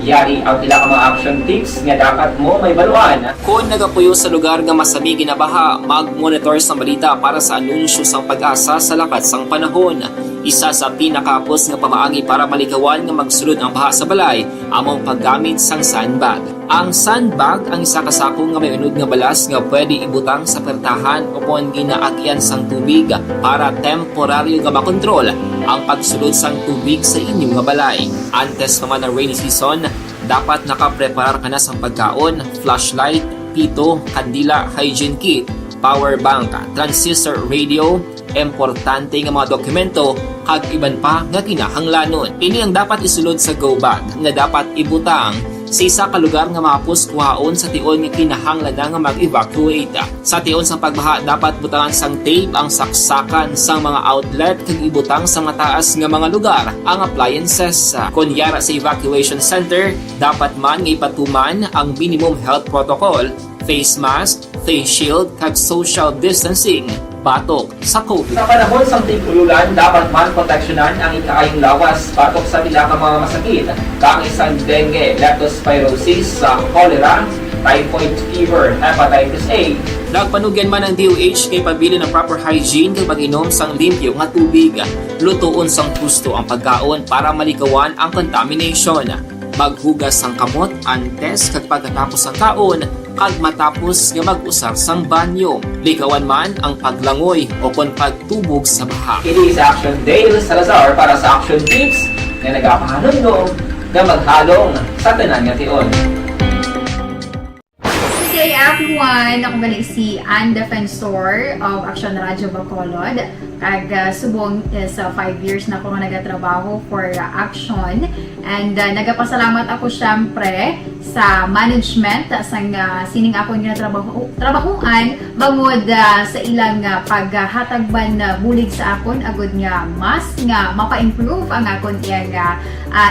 Yari ang pila ka mga action tips nga dapat mo may baluan. Kung nagapuyo sa lugar nga masabi ginabaha, mag-monitor sa balita para sa anunsyo sang pag-asa sa lakas sang panahon. Isa sa pinakapos nga pamaagi para malikawan nga magsulod ang baha sa balay, among paggamit sang sandbag. Ang sandbag ang isa ka sako nga may unod nga balas nga pwede ibutang sa pertahan o kung ginaagyan sang tubig para temporaryo nga makontrol ang pagsulod sang tubig sa inyong nga balay. Antes naman ng rainy season, dapat nakapreparar ka na sang pagkaon, flashlight, pito, kandila, hygiene kit, power bank, transistor radio, importante nga mga dokumento kag iban pa nga kinahanglanon. Ini ang dapat isulod sa go bag nga dapat ibutang sa isa ka lugar nga mapus kuhaon sa tion nga kinahanglan nga mag-evacuate. Sa tion sa pagbaha dapat butangan sang tape ang saksakan sang mga outlet kag ibutang sa mataas nga mga lugar ang appliances. Kunyara sa evacuation center, dapat man nga ipatuman ang minimum health protocol, face mask, face shield kag social distancing batok sa COVID. Sa panahon sa tig-ululan, dapat man proteksyonan ang ikaayong lawas batok sa pila ka mga masakit, kang isang dengue, leptospirosis, cholera, typhoid fever, hepatitis A. Nagpanugyan man ang DOH kay pabili ng proper hygiene kay pag-inom sang limpyo nga tubig. Lutuon sang gusto ang pagkaon para malikawan ang contamination. Maghugas sang kamot antes kag pagkatapos ang kaon kag matapos nga mag-usar sang banyo. Likawan man ang paglangoy o kon pagtubog sa baha. It is Action Dale Salazar para sa Action Tips na nagapahanundong nga maghalong sa tanan nga tion. Good day everyone! Ako gali si Ann Defensor of Action Radio Bacolod. Kag subong sa 5 years na ako nga nagatrabaho for Action. And nagapasalamat ako syempre sa management sang sining ako nga trabahuan bangod sa ilang paghatagban bulig sa akon agud nga mas nga mapa-improve ang akon iyang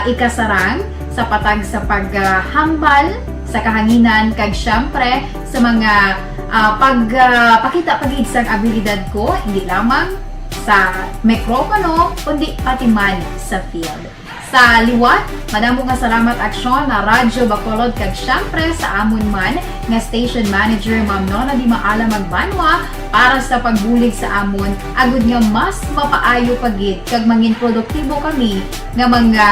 ikasarang sa patag sa paghambal sa kahanginan kag syempre sa mga pakita pagid sang abilidad ko hindi lamang sa mikropono kundi pati man sa field. Sa liwat, madamo nga salamat Aksyon na Radyo Bacolod kag syempre sa amon man nga station manager Ma'am Nona Di Maala Magbanwa para sa pagbulig sa amon agud nga mas mapaayo pagid kag mangin produktibo kami nga mga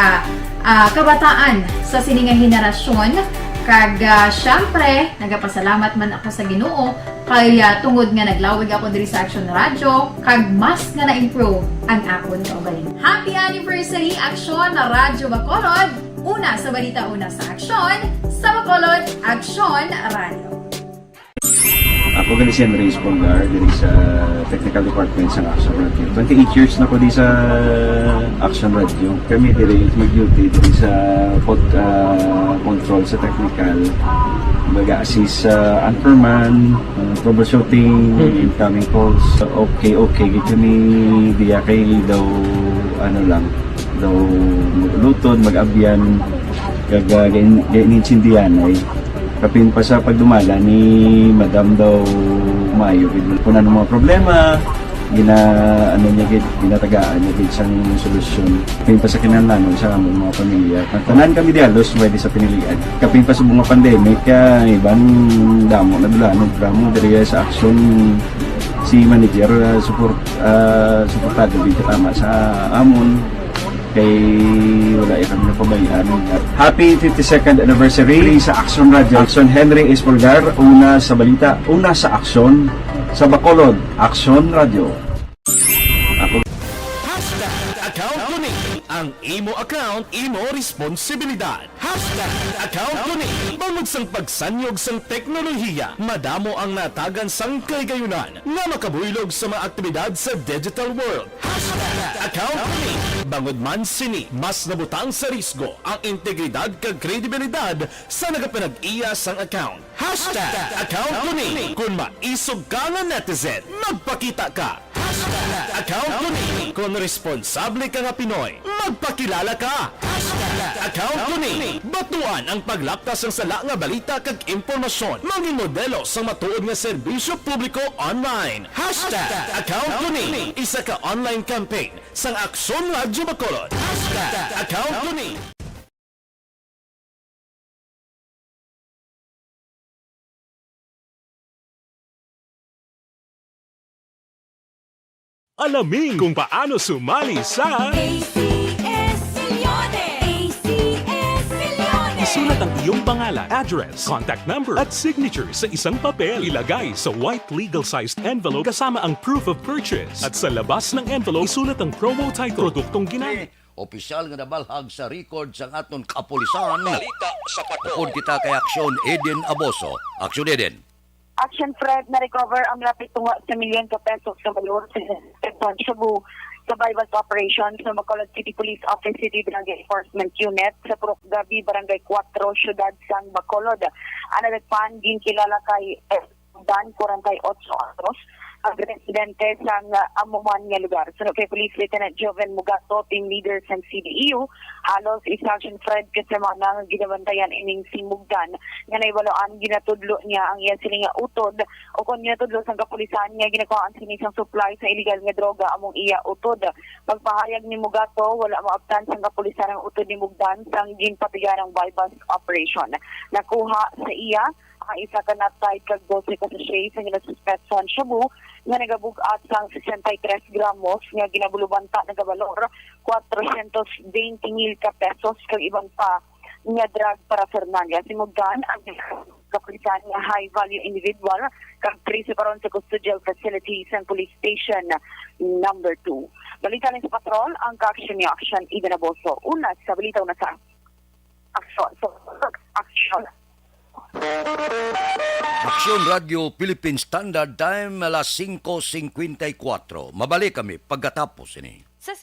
kabataan sa sininga henerasyon. Kag syempre, nagapasalamat man ako sa Ginoo kay tungod nga naglawig ako diri sa Action Radio kag mas nga na-improve ang akon kaugalingon. Happy anniversary Action na Radyo Bacolod! Una sa balita, una sa aksyon, sa Bacolod, Action Radio. Ako gali si Henry Espolgar diri sa Technical Department sa Action Radio. 28 years na ko di sa Action Radio. Kami diri mag-duty diri sa control sa technical. Mag-assist sa anchorman, troubleshooting, incoming calls. Okay. Gito ni diya kay daw daw lutod, mag-abyan, ganinsindihan ay kapin pa sa pagdumala ni Madam daw Mayo. Kung ano mga problema, ano niya gid, ginatagaan niya gid sang solusyon. Kapin pa sa kinahanglan sa among mga pamilya. Tanan kami dialos pwede sa pinilian. Kapin pa sa mga pandemic ibang damo na dulanog drama diri sa aksyon si manager suportado din katama sa amon kay wala ikang napabayaan. Happy 52nd anniversary sa Action Radio. Action Henry Espolgar, una sa balita, una sa aksyon sa Bacolod. Action Radio. Ako Account ko ni ang imo account, imo responsibilidad. Account ko ni bangod sang pagsanyog sang teknolohiya, madamo ang natagan sang kaygayunan nga makabuylog sa mga aktibidad sa digital world. Account ko ni bangod man sini mas nabutang sa risgo ang integridad kag kredibilidad sa nagapanag-iya sang account. Account ko ni kung maisog ka nga netizen, magpakita ka. Account ko ni kung responsable ka nga Pinoy, magpakilala ka. Account ko ni batuan ang paglaptas ng sala nga balita kag impormasyon, maging modelo sa matuod nga serbisyo publiko online. Account ko ni isa ka online campaign sang Aksyon Radyo Bacolod. Account ko ni Alamin kung paano sumali sa ACS Milyones! ACS Milyones! Isulat ang iyong pangalan, address, contact number at signature sa isang papel. Ilagay sa white legal-sized envelope kasama ang proof of purchase. At sa labas ng envelope, isulat ang promo title, produktong ginamit. Opisyal nga nabalhag sa record sa aton kapulisan. Balita sa Pagkod kita kay Aksyon Eden Aboso. Aksyon Eden. Action Fred na recover ang malapit tunga sa milyon ka pesos sa valor sa Cebu sa bypass operations ng Bacolod City Police Office City Barangay Enforcement Unit sa Purok Gabi, Barangay 4, Syudad San Bacolod. Ang nagpan ginkilala kay Dan 48 anos ang residente sa amuman nga lugar. So, kay Police Lieutenant Joven Mugato, team leader sa CDEU, halos Action Fred kasama nang ginabantayan ining si Mugdan nga naiwaloan ginatudlo niya ang iyan sininga utod o kung ginatudlo sa kapulisan nga ginakuhaan sinisang supply sa illegal nga droga among iya utod. Pagpahayag ni Mugato, wala maabtan sa kapulisan ang utod ni Mugdan sang ginpatigan ng bypass operation. Nakuha sa iya ang isa ka na-tied kag 12 ka sachet sa ginasuspetson shabu nga nagabugat sang 63 gramos nga ginabulubanta nagabalor 420,000 ka pesos kag ibang pa nga drug para Fernandez. Simugdan ang kapulisan nga high-value individual kag 13 paron sa custodial facilities ng police station number 2. Balita ng sa patrol ang ka-action ni Action Eden Aboso. Una sa balita una sa action. Aksyon Radio Philippine Standard Time alas 5:54. Mabalik kami pagkatapos ini. Sa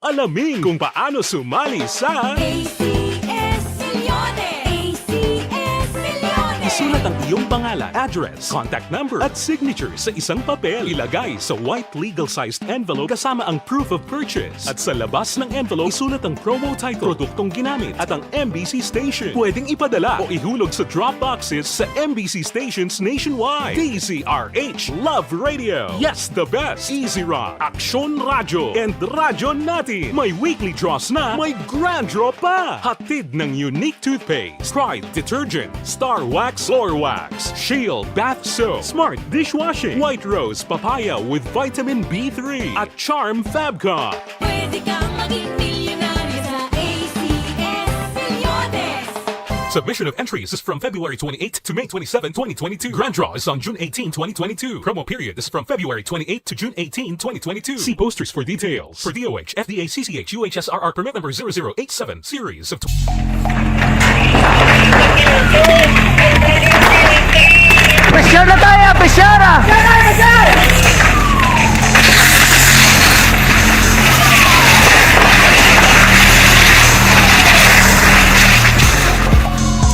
Alamin kung paano sumali sa ACS Milyones! ACS Milyones! Isulat ang iyong pangalan, address, contact number at signature sa isang papel. Ilagay sa white legal-sized envelope kasama ang proof of purchase. At sa labas ng envelope, isulat ang promo title, produktong ginamit at ang MBC station. Pwedeng ipadala o ihulog sa drop boxes sa MBC stations nationwide. DZRH Love Radio. Yes, the best. Easy Rock, Aksyon Radio, and Radyo Natin. May weekly draws na, may grand draw pa. Hatid ng unique toothpaste, Pride Detergent, Star Wax Floor Wax, Shield Bath Soap, Smart Dishwashing, White Rose Papaya with Vitamin B3 at Charm Fabcon. Pwede kang maging milyonaryo sa ACS Milyones! Submission of entries is from February 28 to May 27, 2022. Grand draw is on June 18, 2022. Promo period is from February 28 to June 18, 2022. See posters for details. For DOH, FDA, CCH, UHSRR permit number 0087, series of... Pressure na tayo! Pressure!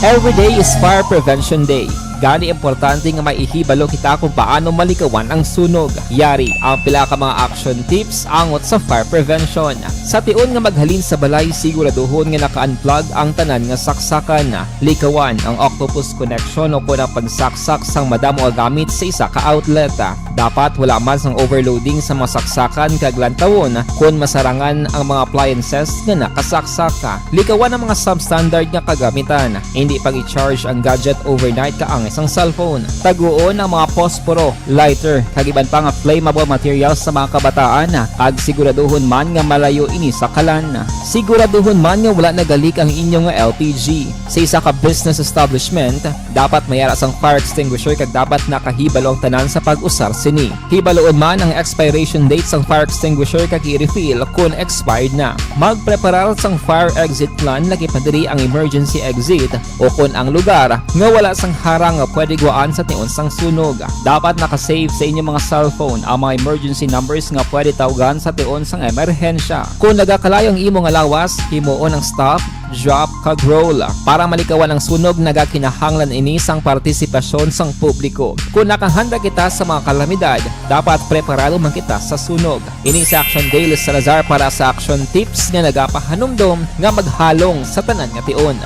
Every day is Fire Prevention Day. Gani importante nga maihibalo kita kung paano malikawan ang sunog. Yari ang pila ka mga action tips angot sa fire prevention. Sa tion nga maghalin sa balay, siguraduhon nga naka-unplug ang tanan nga saksakan. Likawan ang octopus connection o kung ang pagsaksak sang madamo nga gamit sa isa ka outlet. Dapat wala man sang overloading sa mga saksakan kag lantawon kung masarangan ang mga appliances nga nakasaksaka. Likawan ang mga substandard nga kagamitan. Hindi pag i-charge ang gadget overnight kaang isang cellphone. Taguon ang mga posporo, lighter, kag iban pa nga flammable materials sa mga kabataan. Ag siguraduhon man nga malayo ini sa kalan. Siguraduhon man nga wala nagalik ang inyong nga LPG. Sa isa ka business establishment, dapat mayara sang fire extinguisher kag dapat nakahibalo ang tanan sa pag-usar sini. Hibaloon man ang expiration date sang fire extinguisher kag i-refill kung expired na. Magpreparar sang fire exit plan lagi pa diri ang emergency exit o kung ang lugar nga wala sang harang nga pwede guaan sa tion sang sunog. Dapat nakasave sa inyong mga cellphone ang mga emergency numbers nga pwede tawagan sa tion sang emerhensya. Kung nagakalayo ang imong lawas, himuon ang stop, drop, kag roll. Para malikawan ang sunog, nagakinahanglan ini sang partisipasyon sang publiko. Kung nakahanda kita sa mga kalamidad, dapat preparado man kita sa sunog. Ini sa Action Daily Salazar para sa action tips nga nagapahanumdom nga maghalong sa tanan nga tion.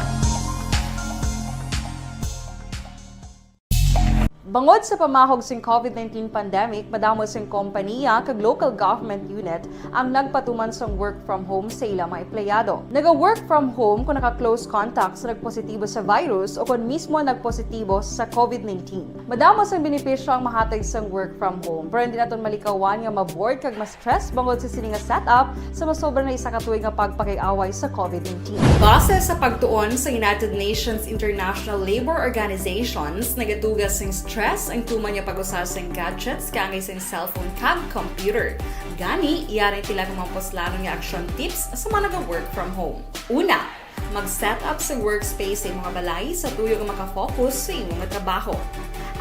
Bangod sa pamahog sing COVID-19 pandemic, madamo sing kompanya kag local government unit ang nagpatuman sang work from home sa ilang mga empleyado. Naga-work from home kung naka-close contact sa nagpositibo sa virus o kung mismo nagpositibo sa COVID-19. Madamo sang benepisyo ang mahatag sang work from home, pero hindi naton malikawan nga ma-bored kag ma-stress bangod sa sini nga setup sa masobra na isa ka tuig nga pagpakiaway sa COVID-19. Base sa pagtuon sa United Nations International Labour Organizations, nagatugas sing stress ang tuman niya pag-usar sa gadgets kangay sa cellphone kag computer. Gani, iyaring tila ng mga poslano nga action tips sa mga nag-work from home. Una, mag-set up sa workspace sa mga balay sa tuyo nga makafocus sa imong trabaho.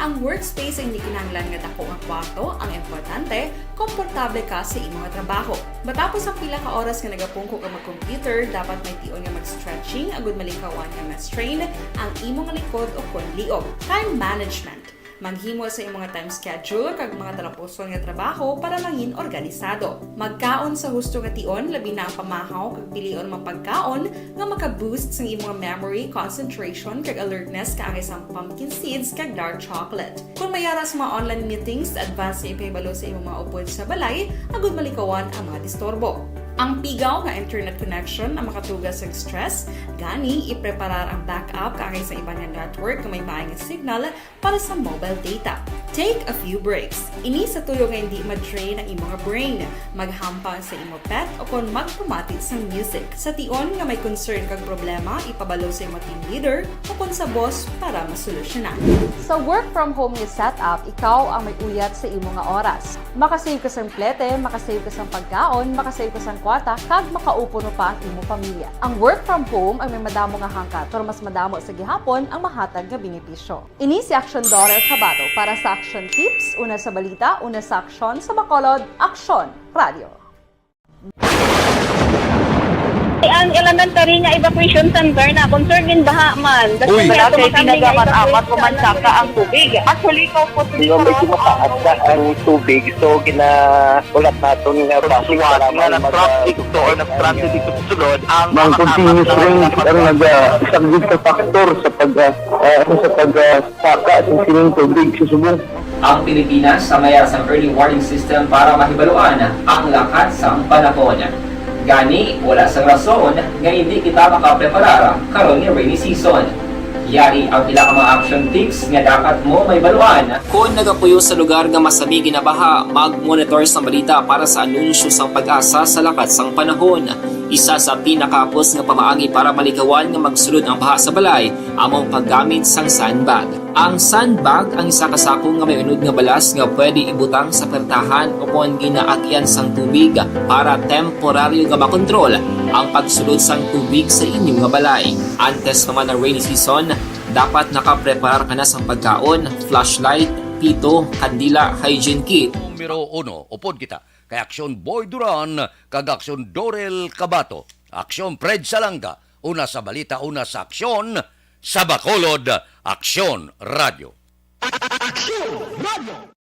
Ang workspace ay hindi kinahanglan nga dako ang kwarto, ang importante, komportable ka sa imong trabaho. Matapos ang pila ka oras nga nagapungko ka mag-computer, dapat may tion nga mag-stretching agud malikawan nga ma-strain ang imong likod o kon liog. Time management. Maghimo sa imong time schedule kag mga talapuson nga trabaho para mangin organisado. Magkaon sa husto nga tion, labi na ang pamahaw kag pilion mang pagkaon nga maka-boost sa imong memory, concentration kag alertness kaangay sang pumpkin seeds kag dark chocolate. Kung mayaras mga online meetings, advance na ipahibalo sa imong mga upod sa balay, agud malikawan ang mga disturbo. Ang pigaw nga internet connection ang makatugas sa stress, gani ipreparar ang backup kaangay sa ibang network nga may maayong signal para sa mobile data. Take a few breaks. Ini sa tuyo nga hindi ma-drain ang imong brain. Maghampang sa imong pet o kung magpumatit sa music. Sa tion nga may concern kag problema, ipabalo sa imong team leader o kung sa boss para masolusyonan. Sa work from home nga setup, ikaw ang may uyat sa imong nga oras. Makasave ka sa plete, makasave ka sa pagkaon, makasave ka sa kwarta, kag makaupo no pa ang imong pamilya. Ang work from home ay may madamo nga hangkat, pero mas madamo sa gihapon ang mahatag nga benepisyo. Ini si Action Daughter Cabato para sa action tips, una sa balita, una sa aksyon, sa Bacolod, Aksyon Radio. Ang elementary nga evacuation center na concern din baha man. Uy, kay pinagamat-amat kumansaka ang tubig. Actually, ko po dito medyo mataas na ang tubig. So, ginaulat natin nga pasiwala nga nag-traffic to or nag-transit dito sa sulod. Ang continuous range ang nag-subject sa factor sa pagsaka at sining tubig sa subong. Ang Pilipinas sa mayroon sa early warning system para mahibaluan ang lakas ng panahon. Gani, wala sang rason nga hindi kita makapreparar karon nga rainy season. Yari ang pila ka mga action tips nga dapat mo may baluan. Kung nagapuyo sa lugar nga masabi ginabaha, mag-monitor sa balita para sa anunsyo sang pag-asa sa lakas sang panahon. Isa sa pinakapos nga pamaagi para malikawan nga magsulod ang baha sa balay, among paggamit sang sandbag. Ang sandbag ang isa kasako nga may unod nga balas nga pwede ibutang sa pertahan o kung ginaagyan sang tubig para temporaryo nga makontrol ang pagsulod sang tubig sa inyong nga balay. Antes naman ng rainy season, dapat nakapreparar ka na sang pagkaon, flashlight, pito, kandila, hygiene kit. Numero 1, upod kita kay Aksyon Boy Duran kag Aksyon Dorel Cabato. Aksyon Fred Salanga, una sa balita, una sa aksyon, sa Bacolod, Aksyon Radio. Aksyon Radio!